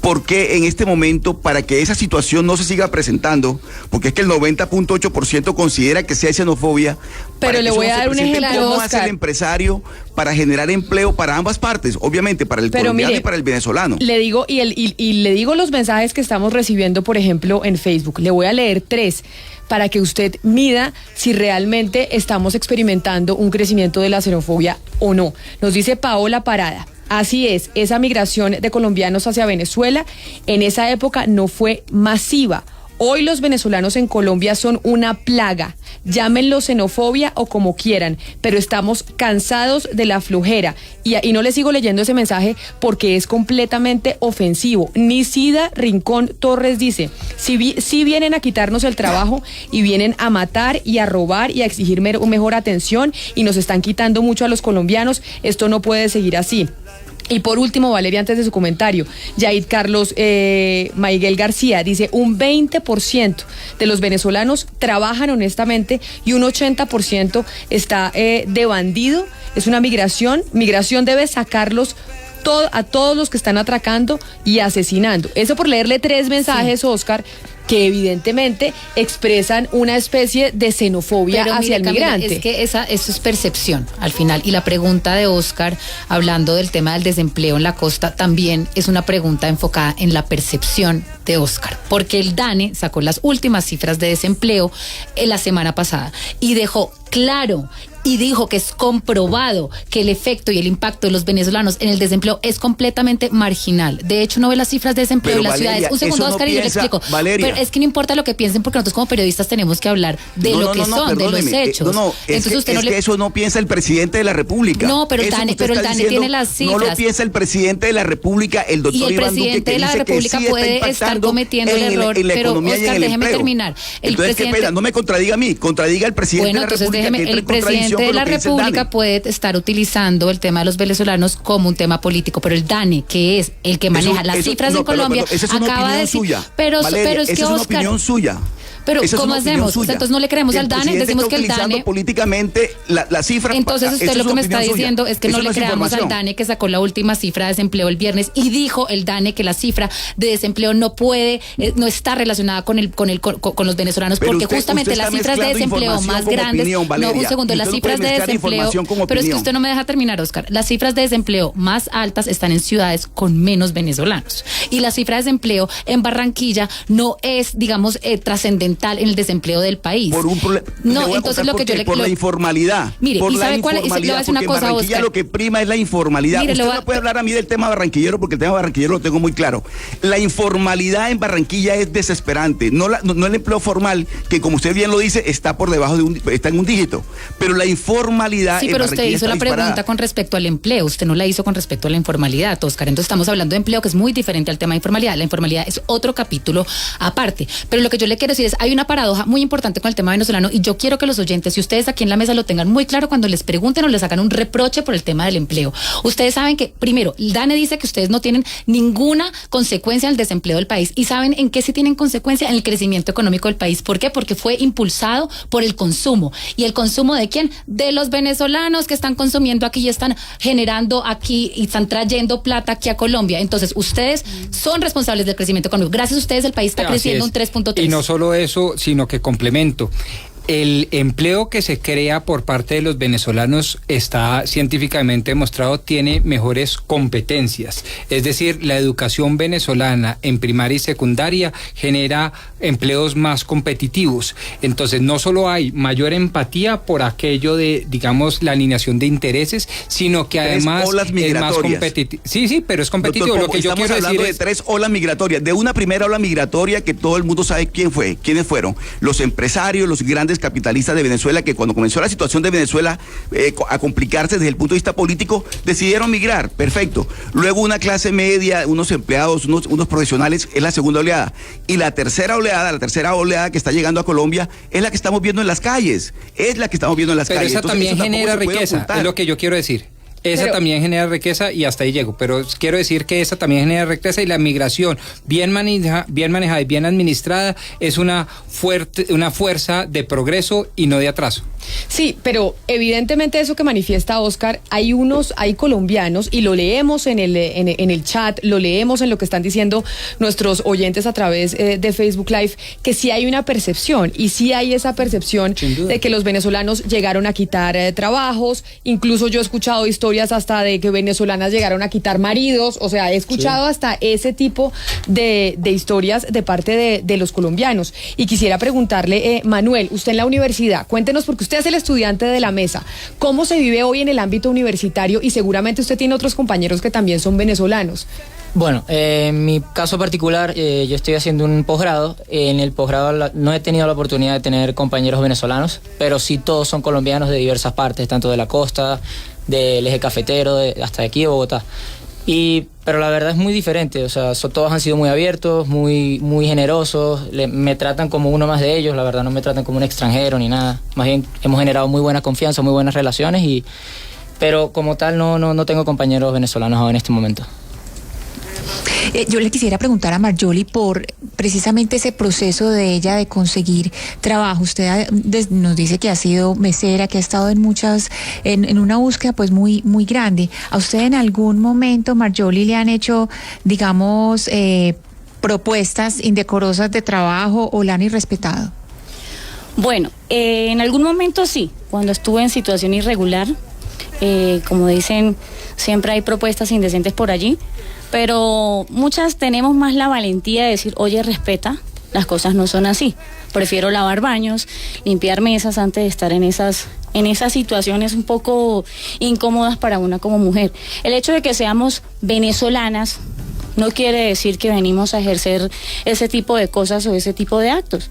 ¿Por qué en este momento, para que esa situación no se siga presentando, porque es que el 90.8% considera que sí hay xenofobia? Pero le voy a dar un ejemplo, ¿cómo Oscar hace el empresario para generar empleo para ambas partes? Obviamente, para el colombiano y para el venezolano. Le digo, y le digo los mensajes que estamos recibiendo, por ejemplo, en Facebook. Le voy a leer 3 para que usted mida si realmente estamos experimentando un crecimiento de la xenofobia o no. Nos dice Paola Parada: así es, esa migración de colombianos hacia Venezuela en esa época no fue masiva. Hoy los venezolanos en Colombia son una plaga. Llámenlo xenofobia o como quieran, pero estamos cansados de la flojera. Y no les sigo leyendo ese mensaje porque es completamente ofensivo. Nicida Rincón Torres dice, si vienen a quitarnos el trabajo y vienen a matar y a robar y a exigir mejor atención y nos están quitando mucho a los colombianos, esto no puede seguir así. Y por último, Valeria, antes de su comentario, Yaid Carlos Maiguel García dice, un 20% de los venezolanos trabajan honestamente y un 80% está de bandido. Es una migración debe sacarlos a todos los que están atracando y asesinando. Eso por leerle 3 mensajes, sí, Oscar, que evidentemente expresan una especie de xenofobia hacia el migrante. Es que eso es percepción al final. Y la pregunta de Oscar, hablando del tema del desempleo en la costa, también es una pregunta enfocada en la percepción de Oscar. Porque el DANE sacó las últimas cifras de desempleo en la semana pasada y dejó claro y dijo que es comprobado que el efecto y el impacto de los venezolanos en el desempleo es completamente marginal. De hecho, no ve las cifras de desempleo en las ciudades. Un segundo, Oscar, y yo le explico. Valeria, pero es que no importa lo que piensen, porque nosotros como periodistas tenemos que hablar de lo que son, de los hechos. Entonces que eso no piensa el presidente de la República. No, pero el DANE tiene las cifras. No lo piensa el presidente de la República, el doctor Iván Duque. Y el presidente de la República puede estar cometiendo el error, pero Oscar, déjeme terminar. Espera, no me contradiga a mí, contradiga al presidente de la República. El presidente de la República puede estar utilizando el tema de los venezolanos como un tema político, pero el DANE, que es el que maneja las cifras en Colombia, acaba de decir, pero es que Oscar, es una opinión suya. Pero ¿cómo hacemos? Entonces no le creemos al DANE, decimos que el DANE políticamente la cifra. Entonces usted lo que me está diciendo es que no le creamos al DANE, que sacó la última cifra de desempleo el viernes y dijo el DANE que la cifra de desempleo no está relacionada con los venezolanos, porque justamente las cifras de desempleo más grandes, las cifras de desempleo, pero es que usted no me deja terminar, Oscar. Las cifras de desempleo más altas están en ciudades con menos venezolanos y la cifra de desempleo en Barranquilla no es, digamos, trascendental en el desempleo del país. Entonces lo que yo le por la informalidad. Mire, ¿y sabe cuál es? Le voy a decir una cosa, Oscar. Lo que prima es la informalidad. Mire, usted no puede hablar a mí del tema barranquillero porque el tema barranquillero lo tengo muy claro. La informalidad en Barranquilla es desesperante. No el empleo formal, que como usted bien lo dice, está por debajo está en un dígito. Pero la informalidad. Sí, pero usted hizo la pregunta con respecto al empleo. Usted no la hizo con respecto a la informalidad, Oscar. Entonces estamos hablando de empleo, que es muy diferente al tema de informalidad. La informalidad es otro capítulo aparte. Pero lo que yo le quiero decir es, hay una paradoja muy importante con el tema venezolano y yo quiero que los oyentes y ustedes aquí en la mesa lo tengan muy claro cuando les pregunten o les hagan un reproche por el tema del empleo. Ustedes saben que, primero, el DANE dice que ustedes no tienen ninguna consecuencia en el desempleo del país y ¿saben en qué sí tienen consecuencia? En el crecimiento económico del país. ¿Por qué? Porque fue impulsado por el consumo. ¿Y el consumo de quién? De los venezolanos que están consumiendo aquí y están generando aquí y están trayendo plata aquí a Colombia. Entonces, ustedes son responsables del crecimiento económico. Gracias a ustedes el país está creciendo un 3.3. Y no solo eso, sino que complemento. El empleo que se crea por parte de los venezolanos está científicamente demostrado, tiene mejores competencias. Es decir, la educación venezolana en primaria y secundaria genera empleos más competitivos. Entonces, no solo hay mayor empatía por aquello de, digamos, la alineación de intereses, sino que además es más competitivo. Sí, pero es competitivo. Doctor, lo que yo quiero decir es de 3 olas migratorias. De una primera ola migratoria que todo el mundo sabe quiénes fueron. Los empresarios, los grandes capitalistas de Venezuela, que cuando comenzó la situación de Venezuela a complicarse desde el punto de vista político, decidieron migrar, perfecto. Luego una clase media, unos empleados, unos profesionales, es la segunda oleada. Y la tercera oleada que está llegando a Colombia, es la que estamos viendo en las calles. Pero calles. Esa también genera riqueza, es lo que yo quiero decir. Esa también genera riqueza y hasta ahí llego, pero quiero decir que esa también genera riqueza y la migración bien manejada y bien administrada es una fuerza de progreso y no de atraso. Sí, pero evidentemente eso que manifiesta Oscar, hay colombianos y lo leemos en el chat, lo leemos en lo que están diciendo nuestros oyentes a través de Facebook Live, que sí hay una percepción y sí hay esa percepción de que los venezolanos llegaron a quitar trabajos, incluso yo he escuchado historias hasta de que venezolanas llegaron a quitar maridos, o sea, he escuchado hasta ese tipo de historias de parte de los colombianos. Y quisiera preguntarle, Manuel, usted en la universidad, cuéntenos porque usted es el estudiante de la mesa, ¿cómo se vive hoy en el ámbito universitario? Y seguramente usted tiene otros compañeros que también son venezolanos. Bueno, en mi caso particular, yo estoy haciendo un posgrado. En el posgrado no he tenido la oportunidad de tener compañeros venezolanos, pero sí todos son colombianos de diversas partes, tanto de la costa, del eje cafetero, hasta de aquí de Bogotá. Pero la verdad es muy diferente, o sea, todos han sido muy abiertos, muy generosos, me tratan como uno más de ellos, la verdad no me tratan como un extranjero ni nada. Más bien hemos generado muy buena confianza, muy buenas relaciones, pero como tal no tengo compañeros venezolanos ahora en este momento. Yo le quisiera preguntar a Marjoly por precisamente ese proceso de ella de conseguir trabajo. Usted nos dice que ha sido mesera, que ha estado en una búsqueda pues muy grande. ¿A usted en algún momento, Marjoly, le han hecho, digamos, propuestas indecorosas de trabajo o la han irrespetado? Bueno, en algún momento sí, cuando estuve en situación irregular, como dicen, siempre hay propuestas indecentes por allí. Pero muchas tenemos más la valentía de decir, oye, respeta, las cosas no son así. Prefiero lavar baños, limpiar mesas antes de estar en esas situaciones un poco incómodas para una como mujer. El hecho de que seamos venezolanas no quiere decir que venimos a ejercer ese tipo de cosas o ese tipo de actos.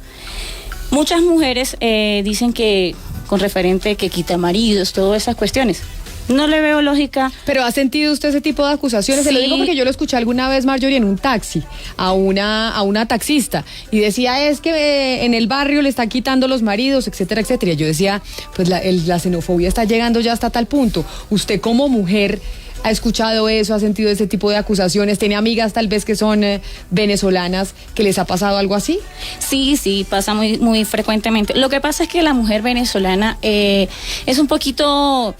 Muchas mujeres dicen que, con referente que quita maridos, todas esas cuestiones. No le veo lógica. ¿Pero ha sentido usted ese tipo de acusaciones? Sí. Se lo digo porque yo lo escuché alguna vez, Marjoly, en un taxi, a una taxista, y decía, es que en el barrio le están quitando los maridos, etcétera, etcétera. Y yo decía, pues la xenofobia está llegando ya hasta tal punto. Usted como mujer ha escuchado eso, ha sentido ese tipo de acusaciones, tiene amigas tal vez que son venezolanas, que les ha pasado algo así. Sí, pasa muy frecuentemente. Lo que pasa es que la mujer venezolana es un poquito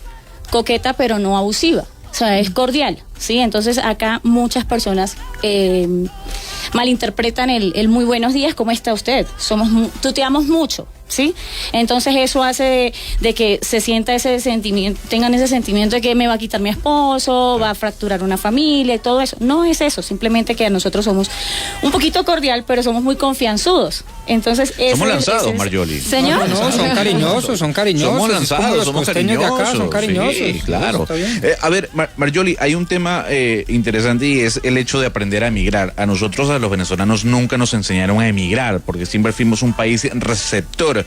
coqueta, pero no abusiva, o sea, es cordial, ¿sí? Entonces acá muchas personas malinterpretan el muy buenos días, ¿cómo está usted? Tuteamos mucho, ¿sí? Entonces eso hace de que se sienta ese sentimiento, tengan ese sentimiento de que me va a quitar mi esposo, va a fracturar una familia y todo eso. No es eso, simplemente que nosotros somos un poquito cordial, pero somos muy confianzudos. Entonces somos lanzados, Marjoly. Señor. No, son cariñosos. Somos lanzados, somos cariñosos. De acá, son cariñosos. Sí, claro. A ver, Marjoly, hay un tema interesante y es el hecho de aprender a emigrar. A nosotros, a los venezolanos, nunca nos enseñaron a emigrar porque siempre fuimos un país receptor.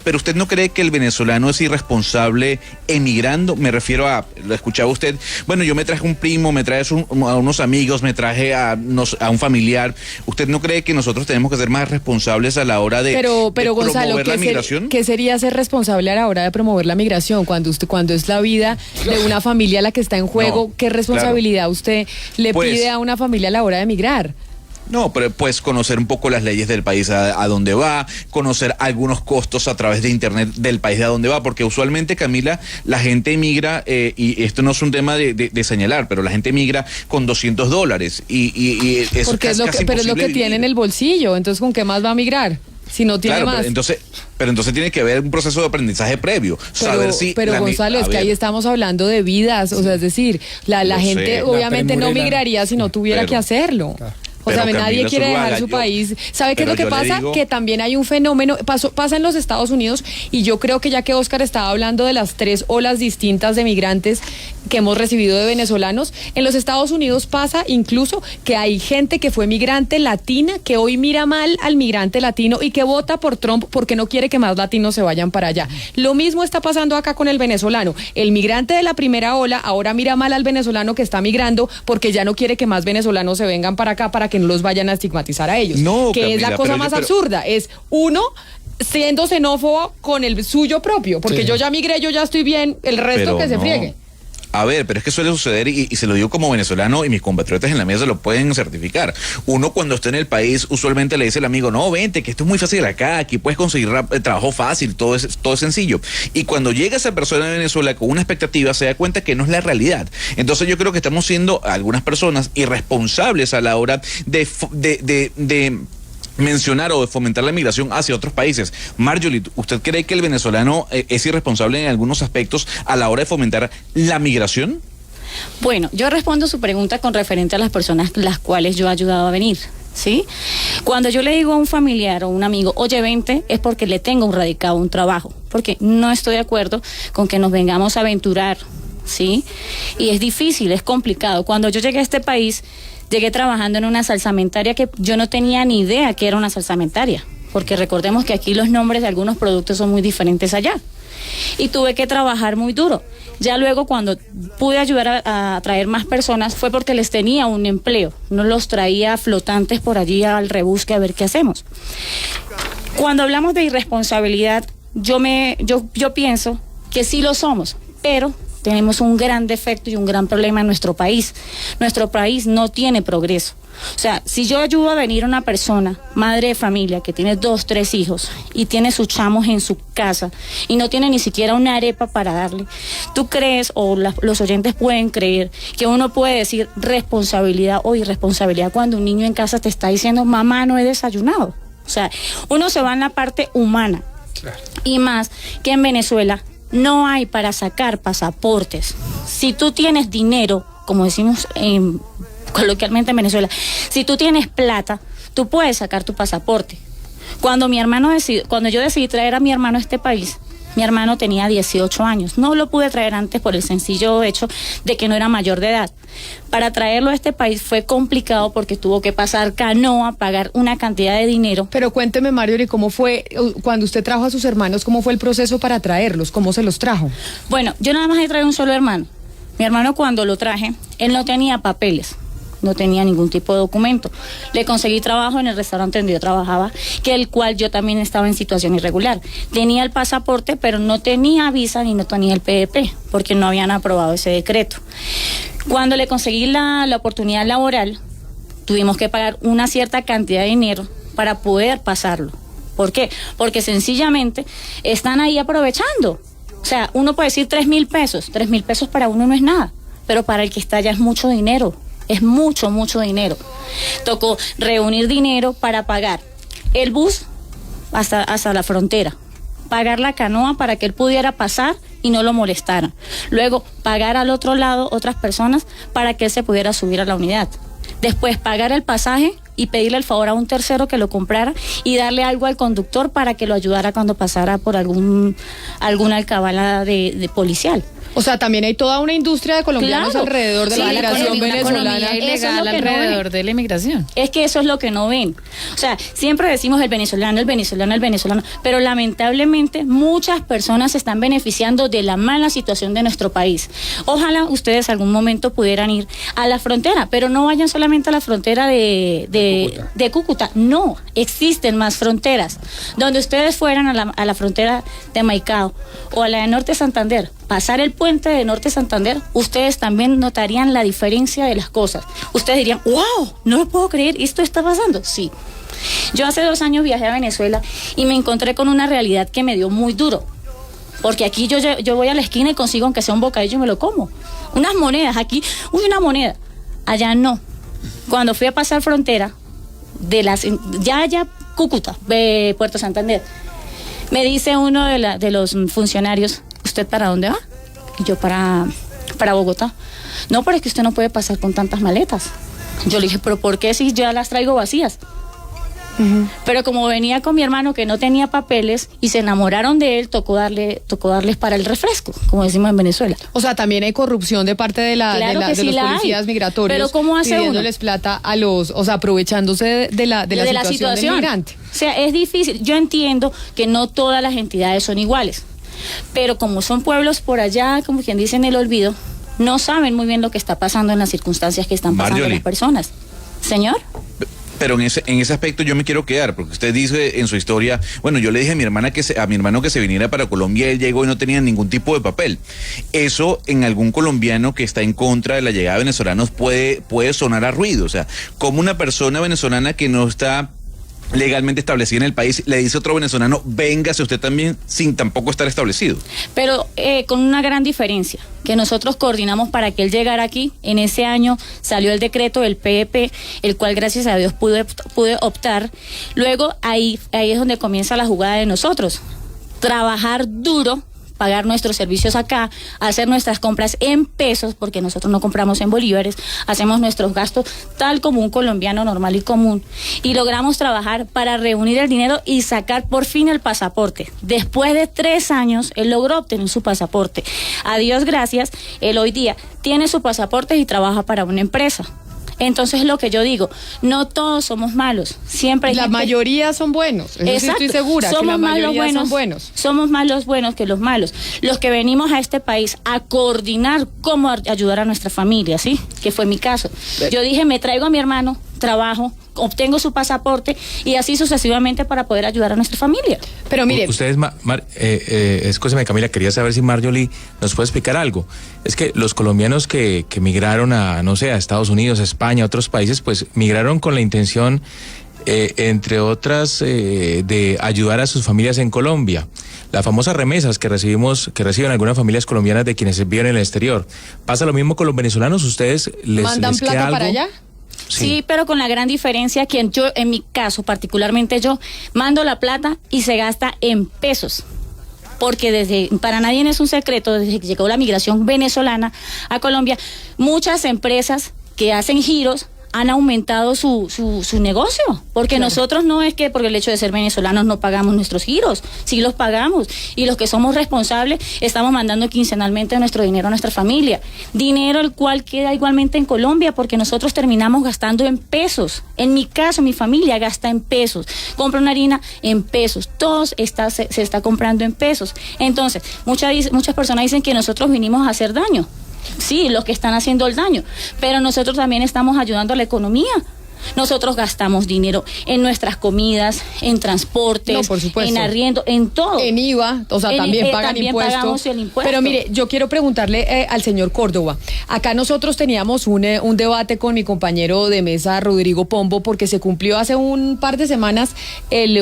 Pero ¿usted no cree que el venezolano es irresponsable emigrando? Me refiero lo escuchaba usted, bueno, yo me traje un primo, me traje a unos amigos, me traje a un familiar. ¿Usted no cree que nosotros tenemos que ser más responsables a la hora de Gonzalo, promover la migración? ¿Qué sería ser responsable a la hora de promover la migración? Cuando es la vida de una familia la que está en juego, ¿qué responsabilidad usted le pide a una familia a la hora de emigrar? No, pero pues conocer un poco las leyes del país a donde va, conocer algunos costos a través de internet del país a donde va, porque usualmente, Camila, la gente emigra, y esto no es un tema de señalar, pero la gente emigra con $200 y es porque casi pero es lo que tiene en el bolsillo, entonces ¿con qué más va a migrar? Si no tiene más. Pero entonces tiene que haber un proceso de aprendizaje previo. Pero Gonzalo, es que ahí estamos hablando de vidas, o sea, es decir, la gente obviamente no migraría si no tuviera que hacerlo. Claro. O sea, nadie quiere dejar su país. ¿Sabe qué es lo que pasa? Que también hay un fenómeno, pasa en los Estados Unidos, y yo creo que ya que Oscar estaba hablando de las 3 olas distintas de migrantes que hemos recibido de venezolanos, en los Estados Unidos pasa incluso que hay gente que fue migrante latina, que hoy mira mal al migrante latino y que vota por Trump porque no quiere que más latinos se vayan para allá. Lo mismo está pasando acá con el venezolano. El migrante de la primera ola ahora mira mal al venezolano que está migrando porque ya no quiere que más venezolanos se vengan para acá para que no los vayan a estigmatizar a ellos. No, que Camila, es la cosa más absurda. Es uno siendo xenófobo con el suyo propio, porque yo ya migré, yo ya estoy bien, el resto que se friegue. A ver, pero es que suele suceder y se lo digo como venezolano y mis compatriotas en la mesa lo pueden certificar. Uno cuando está en el país usualmente le dice al amigo, no, vente, que esto es muy fácil acá, aquí puedes conseguir trabajo fácil, todo es sencillo. Y cuando llega esa persona de Venezuela con una expectativa se da cuenta que no es la realidad. Entonces yo creo que estamos siendo algunas personas irresponsables a la hora de mencionar o de fomentar la migración hacia otros países. Marjoly, ¿usted cree que el venezolano es irresponsable en algunos aspectos a la hora de fomentar la migración? Bueno, yo respondo su pregunta con referente a las personas las cuales yo he ayudado a venir, ¿sí? Cuando yo le digo a un familiar o un amigo, oye, vente, es porque le tengo un radicado, un trabajo, porque no estoy de acuerdo con que nos vengamos a aventurar, ¿sí? Y es difícil, es complicado. Cuando yo llegué a este país, Llegué trabajando en una salsamentaria que yo no tenía ni idea que era una salsamentaria, porque recordemos que aquí los nombres de algunos productos son muy diferentes allá. Y tuve que trabajar muy duro. Ya luego cuando pude ayudar a traer más personas fue porque les tenía un empleo, no los traía flotantes por allí al rebusque a ver qué hacemos. Cuando hablamos de irresponsabilidad, yo pienso que sí lo somos, pero tenemos un gran defecto y un gran problema en nuestro país. Nuestro país no tiene progreso. O sea, si yo ayudo a venir a una persona, madre de familia, que tiene 2, 3 hijos y tiene sus chamos en su casa y no tiene ni siquiera una arepa para darle, ¿tú crees o los oyentes pueden creer que uno puede decir responsabilidad o irresponsabilidad cuando un niño en casa te está diciendo, mamá, no he desayunado? O sea, uno se va en la parte humana. Claro. Y más que en Venezuela no hay para sacar pasaportes. Si tú tienes dinero, como decimos coloquialmente en Venezuela, si tú tienes plata, tú puedes sacar tu pasaporte. Cuando yo decidí traer a mi hermano a este país, mi hermano tenía 18 años. No lo pude traer antes por el sencillo hecho de que no era mayor de edad. Para traerlo a este país fue complicado porque tuvo que pasar canoa, pagar una cantidad de dinero. Pero cuénteme, Marjorie, ¿cómo fue cuando usted trajo a sus hermanos? ¿Cómo fue el proceso para traerlos? ¿Cómo se los trajo? Bueno, yo nada más he traído un solo hermano. Mi hermano, cuando lo traje, él no tenía papeles. No tenía ningún tipo de documento. Le conseguí trabajo en el restaurante donde yo trabajaba, que el cual yo también estaba en situación irregular. Tenía el pasaporte, pero no tenía visa ni no tenía el PDP, porque no habían aprobado ese decreto. Cuando le conseguí la oportunidad laboral, tuvimos que pagar una cierta cantidad de dinero para poder pasarlo. ¿Por qué? Porque sencillamente están ahí aprovechando. O sea, uno puede decir 3.000 pesos. 3.000 pesos para uno no es nada, pero para el que está allá es mucho dinero. Es mucho, mucho dinero. Tocó reunir dinero para pagar el bus hasta la frontera, pagar la canoa para que él pudiera pasar y no lo molestaran. Luego, pagar al otro lado otras personas para que él se pudiera subir a la unidad. Después, pagar el pasaje y pedirle el favor a un tercero que lo comprara y darle algo al conductor para que lo ayudara cuando pasara por alguna alcabala de policial. O sea, también hay toda una industria de colombianos alrededor de la migración venezolana. Ilegal alrededor de la inmigración. Es que eso es lo que no ven. O sea, siempre decimos el venezolano, pero lamentablemente muchas personas se están beneficiando de la mala situación de nuestro país. Ojalá ustedes algún momento pudieran ir a la frontera, pero no vayan solamente a la frontera de Cúcuta. No, existen más fronteras. Donde ustedes fueran a la frontera de Maicao o a la de Norte Santander, pasar el puente de Norte Santander, ustedes también notarían la diferencia de las cosas. Ustedes dirían, wow, no lo puedo creer, ¿esto está pasando? Sí. Yo hace 2 años viajé a Venezuela y me encontré con una realidad que me dio muy duro. Porque aquí yo voy a la esquina y consigo aunque sea un bocadillo y me lo como. Unas monedas, aquí, una moneda. Allá no. Cuando fui a pasar frontera, ya Cúcuta, de Puerto Santander, me dice uno de los funcionarios, ¿usted para dónde va? Y yo para Bogotá. No, pero es que usted no puede pasar con tantas maletas. Yo le dije, ¿pero por qué si ya las traigo vacías? Pero como venía con mi hermano que no tenía papeles y se enamoraron de él, tocó darles para el refresco, como decimos en Venezuela. O sea, también hay corrupción de parte de los policías migratorios. Pero ¿cómo hace pidiéndoles plata a aprovechándose de la situación del migrante? O sea, es difícil. Yo entiendo que no todas las entidades son iguales, pero como son pueblos por allá, como quien dice, en el olvido, no saben muy bien lo que está pasando en las circunstancias que están pasando las personas. Señor. Pero en ese aspecto yo me quiero quedar, porque usted dice en su historia, bueno, yo le dije a mi hermano que se viniera para Colombia, él llegó y no tenía ningún tipo de papel. Eso en algún colombiano que está en contra de la llegada de venezolanos puede sonar a ruido. O sea, como una persona venezolana que no está legalmente establecida en el país le dice a otro venezolano, véngase usted también, sin tampoco estar establecido. Pero con una gran diferencia, que nosotros coordinamos para que él llegara aquí. En ese año salió el decreto del PEP, el cual gracias a Dios pude optar. Luego ahí es donde comienza la jugada de nosotros, trabajar duro, pagar nuestros servicios acá, hacer nuestras compras en pesos, porque nosotros no compramos en bolívares, hacemos nuestros gastos tal como un colombiano normal y común, y logramos trabajar para reunir el dinero y sacar por fin el pasaporte. Después de 3 años, él logró obtener su pasaporte. A Dios gracias, él hoy día tiene su pasaporte y trabaja para una empresa. Entonces lo que yo digo, no todos somos malos, siempre hay La gente... mayoría son buenos, eso sí Exacto. estoy segura, Somos que la más los mayoría buenos, son buenos. Somos más los buenos que los malos. Los que venimos a este país a coordinar cómo ayudar a nuestra familia, ¿sí? Que fue mi caso. Yo dije, me traigo a mi hermano, trabajo, obtengo su pasaporte y así sucesivamente para poder ayudar a nuestra familia. Pero mire, ustedes, escúcheme Camila, quería saber si Marjorie nos puede explicar algo. Es que los colombianos que migraron a, no sé, a Estados Unidos, a España, a otros países, pues migraron con la intención, entre otras, de ayudar a sus familias en Colombia. Las famosas remesas que reciben algunas familias colombianas de quienes viven en el exterior. ¿Pasa lo mismo con los venezolanos? ¿Ustedes ¿mandan les plata queda algo? para allá? Sí, pero con la gran diferencia que yo, en mi caso, particularmente yo, mando la plata y se gasta en pesos. Porque para nadie es un secreto, desde que llegó la migración venezolana a Colombia, muchas empresas que hacen giros han aumentado su negocio, porque nosotros no es que por el hecho de ser venezolanos no pagamos nuestros giros, sí los pagamos, y los que somos responsables estamos mandando quincenalmente nuestro dinero a nuestra familia, dinero el cual queda igualmente en Colombia, porque nosotros terminamos gastando en pesos. En mi caso, mi familia gasta en pesos, compra una harina en pesos, todo se está comprando en pesos. Entonces, muchas personas dicen que nosotros vinimos a hacer daño. Sí, los que están haciendo el daño, pero nosotros también estamos ayudando a la economía. Nosotros gastamos dinero en nuestras comidas, en transportes, No, por supuesto. en arriendo, en todo. En IVA, o sea, también pagan impuestos. Pagamos el impuesto. Pero mire, yo quiero preguntarle al señor Córdoba. Acá nosotros teníamos un debate con mi compañero de mesa, Rodrigo Pombo, porque se cumplió hace un par de semanas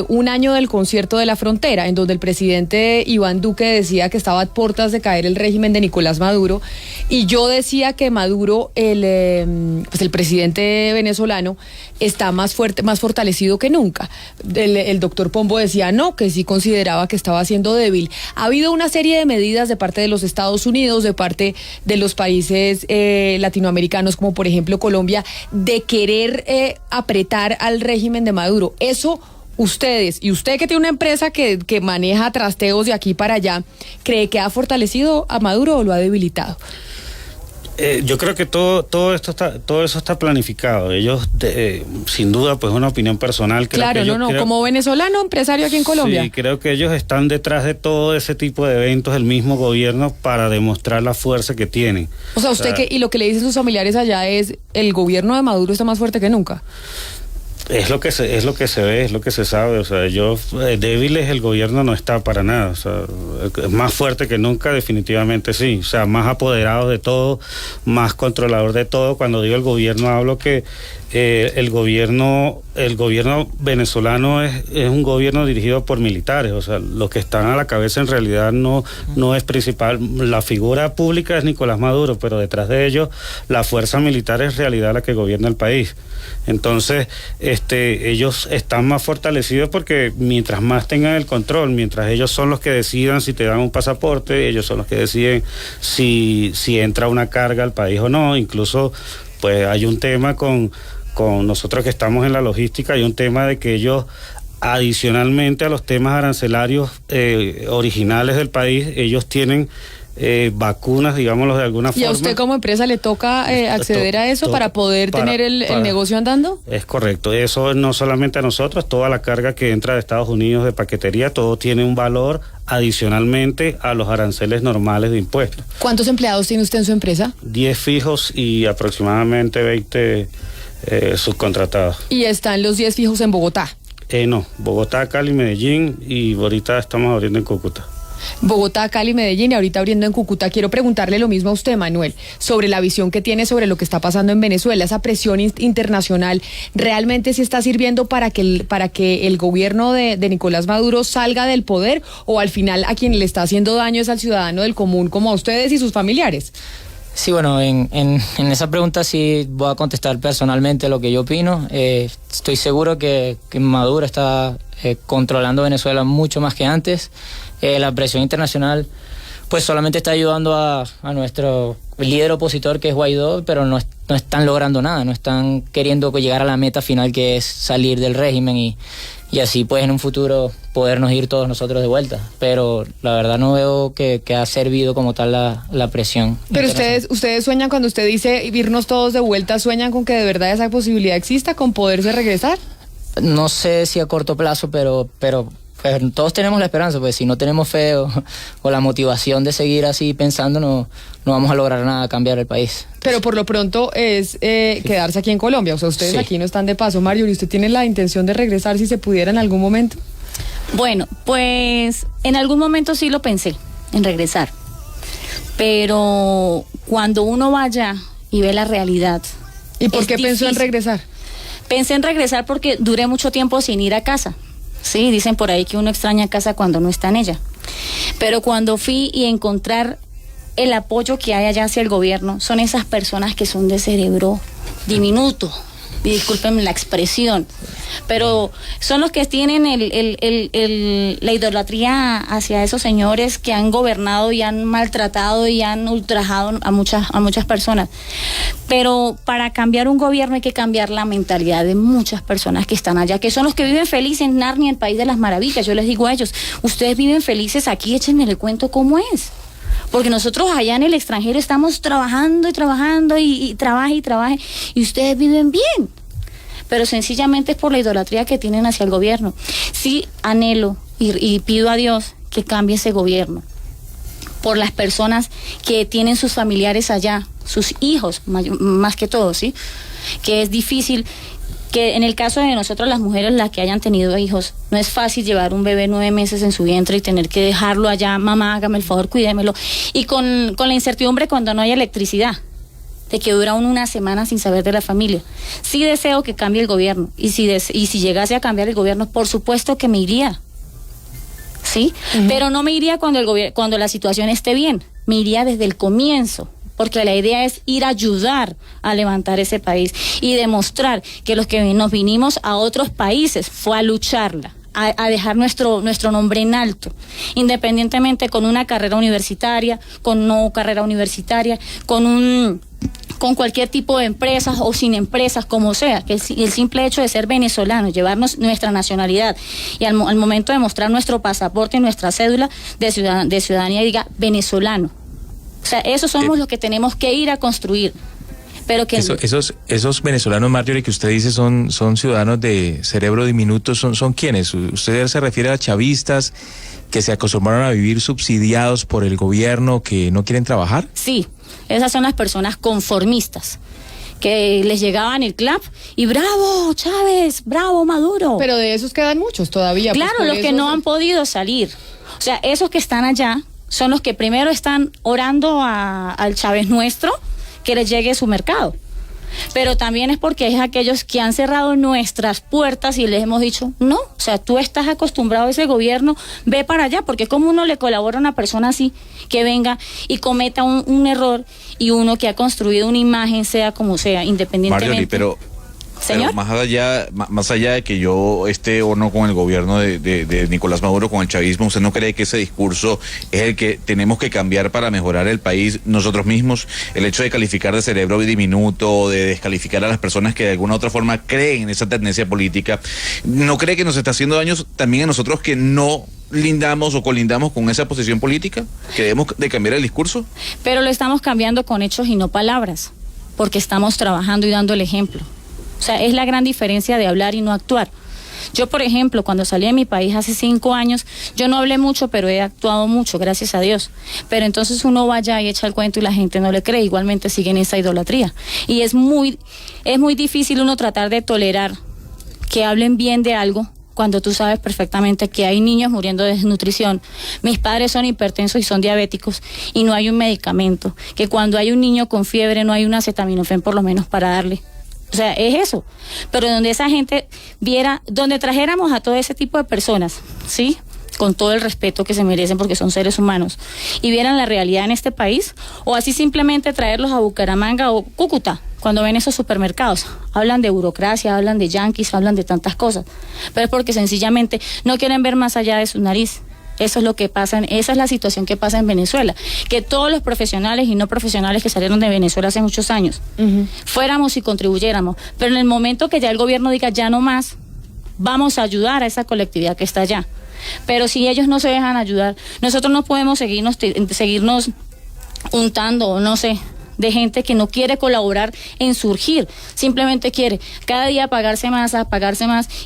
un año del concierto de la frontera, en donde el presidente Iván Duque decía que estaba a puertas de caer el régimen de Nicolás Maduro, y yo decía que Maduro, el presidente venezolano, está más fuerte, más fortalecido que nunca. El doctor Pombo decía no, que sí consideraba que estaba siendo débil. Ha habido una serie de medidas de parte de los Estados Unidos, de parte de los países latinoamericanos, como por ejemplo Colombia, de querer apretar al régimen de Maduro. Eso, ustedes, y usted que tiene una empresa que maneja trasteos de aquí para allá, ¿cree que ha fortalecido a Maduro o lo ha debilitado? Yo creo que todo eso está planificado. Ellos, sin duda, pues una opinión personal. Claro, como venezolano, empresario aquí en Colombia. Sí, creo que ellos están detrás de todo ese tipo de eventos, el mismo gobierno, para demostrar la fuerza que tienen. O sea, y lo que le dicen sus familiares allá es, el gobierno de Maduro está más fuerte que nunca. Es lo que se ve, es lo que se sabe. O sea, débiles el gobierno no está para nada. O sea, es más fuerte que nunca, definitivamente sí. O sea, más apoderado de todo, más controlador de todo. Cuando digo el gobierno, hablo que el gobierno venezolano es un gobierno dirigido por militares. O sea, los que están a la cabeza en realidad no es principal. La figura pública es Nicolás Maduro, pero detrás de ellos la fuerza militar es en realidad la que gobierna el país. Entonces, ellos están más fortalecidos porque mientras más tengan el control, mientras ellos son los que decidan si te dan un pasaporte, ellos son los que deciden si entra una carga al país o no. Incluso, pues hay un tema con nosotros que estamos en la logística, hay un tema de que ellos, adicionalmente a los temas arancelarios originales del país, ellos tienen vacunas, digámoslo de alguna forma. ¿Y a usted como empresa le toca acceder a eso para poder tener el negocio andando? Es correcto, eso no solamente a nosotros, toda la carga que entra de Estados Unidos de paquetería, todo tiene un valor adicionalmente a los aranceles normales de impuestos. ¿Cuántos empleados tiene usted en su empresa? 10 fijos y aproximadamente 20 subcontratados. ¿Y están los 10 fijos en Bogotá? No, Bogotá, Cali, Medellín, y ahorita estamos abriendo en Cúcuta. Bogotá, Cali, Medellín y ahorita abriendo en Cúcuta. Quiero preguntarle lo mismo a usted, Manuel, sobre la visión que tiene sobre lo que está pasando en Venezuela. Esa presión internacional realmente sí está sirviendo para que el gobierno de Nicolás Maduro salga del poder, o al final a quien le está haciendo daño es al ciudadano del común como a ustedes y sus familiares. Sí, bueno, en esa pregunta sí voy a contestar personalmente lo que yo opino. Estoy seguro que Maduro está controlando Venezuela mucho más que antes. La presión internacional Pues solamente está ayudando a nuestro líder opositor, que es Guaidó, pero no están logrando nada, no están queriendo llegar a la meta final, que es salir del régimen y así pues en un futuro podernos ir todos nosotros de vuelta. Pero la verdad no veo que ha servido como tal la presión. Pero ustedes sueñan, cuando usted dice irnos todos de vuelta, ¿sueñan con que de verdad esa posibilidad exista, con poderse regresar? No sé si a corto plazo, pero pues todos tenemos la esperanza, pues si no tenemos fe o la motivación de seguir así pensando, no vamos a lograr nada, cambiar el país. Pero por lo pronto es quedarse aquí en Colombia, o sea, ustedes sí. Aquí no están de paso. Mario, ¿y usted tiene la intención de regresar si se pudiera en algún momento? Bueno, pues en algún momento sí lo pensé, en regresar. Pero cuando uno vaya y ve la realidad... ¿Y por qué pensó en regresar? Pensé en regresar porque duré mucho tiempo sin ir a casa. Sí, dicen por ahí que uno extraña casa cuando no está en ella. Pero cuando fui y encontrar el apoyo que hay allá hacia el gobierno, son esas personas que son de cerebro diminuto, y discúlpenme la expresión, pero son los que tienen la idolatría hacia esos señores que han gobernado y han maltratado y han ultrajado a muchas personas. Pero para cambiar un gobierno hay que cambiar la mentalidad de muchas personas que están allá, que son los que viven felices en Narnia, el país de las maravillas. Yo les digo a ellos, ustedes viven felices aquí, échenme el cuento cómo es. Porque nosotros allá en el extranjero estamos trabajando y trabajando y trabaje, y ustedes viven bien. Pero sencillamente es por la idolatría que tienen hacia el gobierno. Sí anhelo y pido a Dios que cambie ese gobierno. Por las personas que tienen sus familiares allá, sus hijos, más que todo, ¿sí? Que es difícil, que en el caso de nosotros las mujeres, las que hayan tenido hijos, no es fácil llevar un bebé 9 meses en su vientre y tener que dejarlo allá, mamá, hágame el favor, cuídemelo. Y con la incertidumbre cuando no hay electricidad, de que dura una semana sin saber de la familia. Sí deseo que cambie el gobierno, y si llegase a cambiar el gobierno, por supuesto que me iría. ¿Sí? Uh-huh. Pero no me iría cuando la situación esté bien, me iría desde el comienzo. Porque la idea es ir a ayudar a levantar ese país y demostrar que los que nos vinimos a otros países fue a lucharla, a dejar nuestro nombre en alto, independientemente con una carrera universitaria, con no carrera universitaria, con cualquier tipo de empresas o sin empresas, como sea, que el simple hecho de ser venezolanos, llevarnos nuestra nacionalidad y al momento de mostrar nuestro pasaporte y nuestra cédula de ciudadanía diga venezolano. O sea, esos somos los que tenemos que ir a construir. Pero que esos venezolanos, Marjorie, que usted dice son ciudadanos de cerebro diminuto, ¿son quiénes? ¿Usted se refiere a chavistas que se acostumbraron a vivir subsidiados por el gobierno, que no quieren trabajar? Sí, esas son las personas conformistas, que les llegaban el clap y bravo Chávez, bravo Maduro. Pero de esos quedan muchos todavía. Claro, pues los que no han podido salir. O sea, esos que están allá son los que primero están orando al Chávez nuestro que les llegue su mercado. Pero también es porque es aquellos que han cerrado nuestras puertas y les hemos dicho, no, o sea, tú estás acostumbrado a ese gobierno, ve para allá, porque como uno le colabora a una persona así, que venga y cometa un error, y uno que ha construido una imagen, sea como sea, independientemente. Marjorie, pero más allá de que yo esté o no con el gobierno de Nicolás Maduro, con el chavismo, ¿usted no cree que ese discurso es el que tenemos que cambiar para mejorar el país nosotros mismos? El hecho de calificar de cerebro diminuto, de descalificar a las personas que de alguna u otra forma creen en esa tendencia política, ¿no cree que nos está haciendo daño también a nosotros que no lindamos o colindamos con esa posición política? ¿Que debemos de cambiar el discurso? Pero lo estamos cambiando con hechos y no palabras, porque estamos trabajando y dando el ejemplo. O sea, es la gran diferencia de hablar y no actuar. Yo, por ejemplo, cuando salí de mi país hace 5 años, yo no hablé mucho, pero he actuado mucho, gracias a Dios. Pero entonces uno va allá y echa el cuento y la gente no le cree, igualmente siguen esa idolatría. Y es muy difícil uno tratar de tolerar que hablen bien de algo cuando tú sabes perfectamente que hay niños muriendo de desnutrición. Mis padres son hipertensos y son diabéticos y no hay un medicamento. Que cuando hay un niño con fiebre no hay un acetaminofén por lo menos para darle. O sea, es eso. Pero donde esa gente viera, donde trajéramos a todo ese tipo de personas, ¿sí? Con todo el respeto que se merecen porque son seres humanos, y vieran la realidad en este país, o así simplemente traerlos a Bucaramanga o Cúcuta, cuando ven esos supermercados. Hablan de burocracia, hablan de yanquis, hablan de tantas cosas. Pero es porque sencillamente no quieren ver más allá de su nariz. Eso es lo que pasa, esa es la situación que pasa en Venezuela, que todos los profesionales y no profesionales que salieron de Venezuela hace muchos años, fuéramos y contribuyéramos, pero en el momento que ya el gobierno diga ya no más, vamos a ayudar a esa colectividad que está allá. Pero si ellos no se dejan ayudar, nosotros no podemos seguirnos untando, o no sé, de gente que no quiere colaborar en surgir, simplemente quiere cada día pagarse más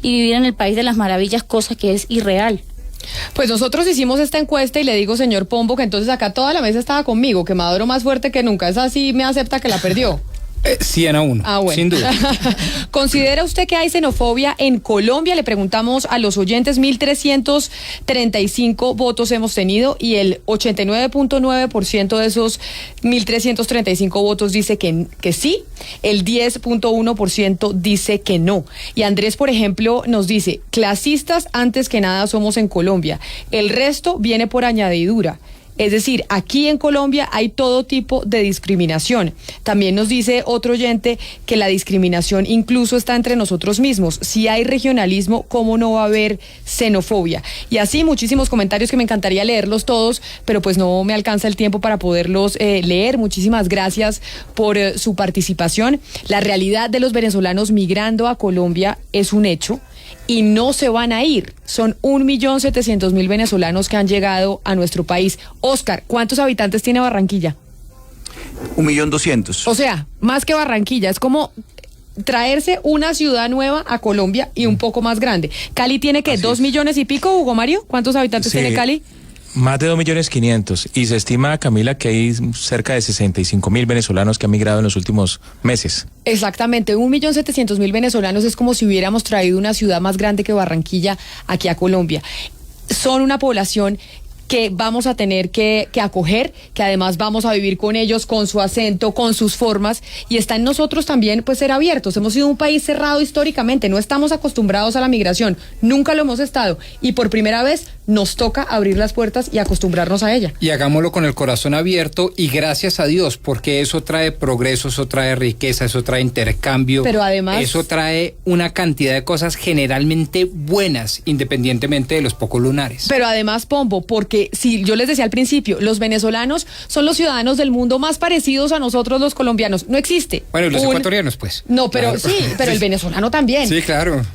y vivir en el país de las maravillas, cosa que es irreal. Pues nosotros hicimos esta encuesta y le digo, señor Pombo, que entonces acá toda la mesa estaba conmigo, que Maduro más fuerte que nunca, esa sí me acepta que la perdió. 100-1, bueno. Sin duda. ¿Considera usted que hay xenofobia en Colombia? Le preguntamos a los oyentes, 1.335 votos hemos tenido y el 89.9% de esos 1.335 votos dice que sí, el 10.1% dice que no. Y Andrés, por ejemplo, nos dice, clasistas antes que nada somos en Colombia, el resto viene por añadidura. Es decir, aquí en Colombia hay todo tipo de discriminación. También nos dice otro oyente que la discriminación incluso está entre nosotros mismos. Si hay regionalismo, ¿cómo no va a haber xenofobia? Y así muchísimos comentarios que me encantaría leerlos todos, pero pues no me alcanza el tiempo para poderlos leer. Muchísimas gracias por su participación. La realidad de los venezolanos migrando a Colombia es un hecho. Y no se van a ir. Son 1.700.000 venezolanos que han llegado a nuestro país. Oscar, ¿cuántos habitantes tiene Barranquilla? 1.200.000. O sea, más que Barranquilla. Es como traerse una ciudad nueva a Colombia y un poco más grande. Cali tiene, ¿qué? 2 millones y pico, Hugo Mario. ¿Cuántos habitantes tiene Cali? Más de 2.500.000 y se estima, Camila, que hay cerca de 65.000 venezolanos que han migrado en los últimos meses. Exactamente, 1.700.000 venezolanos es como si hubiéramos traído una ciudad más grande que Barranquilla aquí a Colombia. Son una población que vamos a tener que acoger, que además vamos a vivir con ellos, con su acento, con sus formas, y está en nosotros también pues ser abiertos. Hemos sido un país cerrado históricamente, no estamos acostumbrados a la migración, nunca lo hemos estado, y por primera vez nos toca abrir las puertas y acostumbrarnos a ella. Y hagámoslo con el corazón abierto y gracias a Dios, porque eso trae progreso, eso trae riqueza, eso trae intercambio. Pero además, eso trae una cantidad de cosas generalmente buenas, independientemente de los pocos lunares. Pero además, Pombo, porque si yo les decía al principio, los venezolanos son los ciudadanos del mundo más parecidos a nosotros los colombianos. No existe. Bueno, y los ecuatorianos, pues. No, pero claro. Sí, pero el venezolano también. Sí, claro.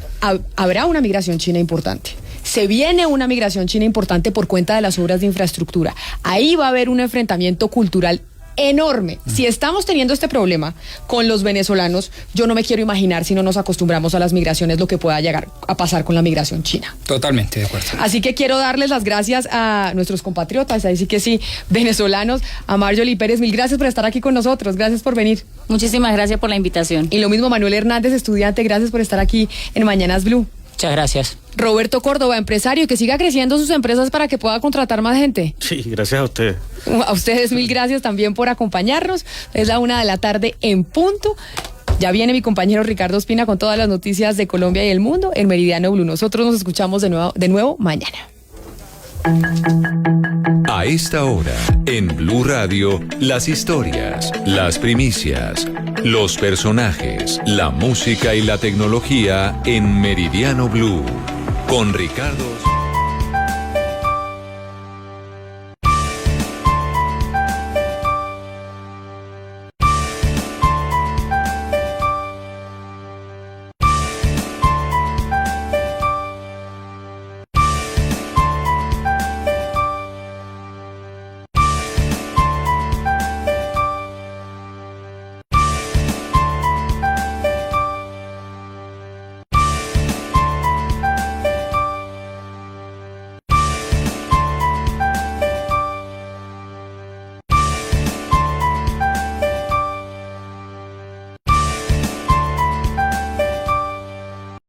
Habrá una migración china importante. Se viene una migración china importante por cuenta de las obras de infraestructura. Ahí va a haber un enfrentamiento cultural enorme. Si estamos teniendo este problema con los venezolanos, yo no me quiero imaginar si no nos acostumbramos a las migraciones lo que pueda llegar a pasar con la migración china. Totalmente de acuerdo. Así que quiero darles las gracias a nuestros compatriotas, ahí sí que sí, venezolanos, a Marjolie Pérez, mil gracias por estar aquí con nosotros, gracias por venir. Muchísimas gracias por la invitación. Y lo mismo Manuel Hernández, estudiante, gracias por estar aquí en Mañanas Blue. Muchas gracias. Roberto Córdoba, empresario, que siga creciendo sus empresas para que pueda contratar más gente. Sí, gracias a ustedes. A ustedes mil gracias también por acompañarnos. Es la 1:00 p.m. en punto. Ya viene mi compañero Ricardo Espina con todas las noticias de Colombia y el mundo en Meridiano Blue. Nosotros nos escuchamos de nuevo mañana. A esta hora, en Blue Radio, las historias, las primicias, los personajes, la música y la tecnología en Meridiano Blue. Con Ricardo...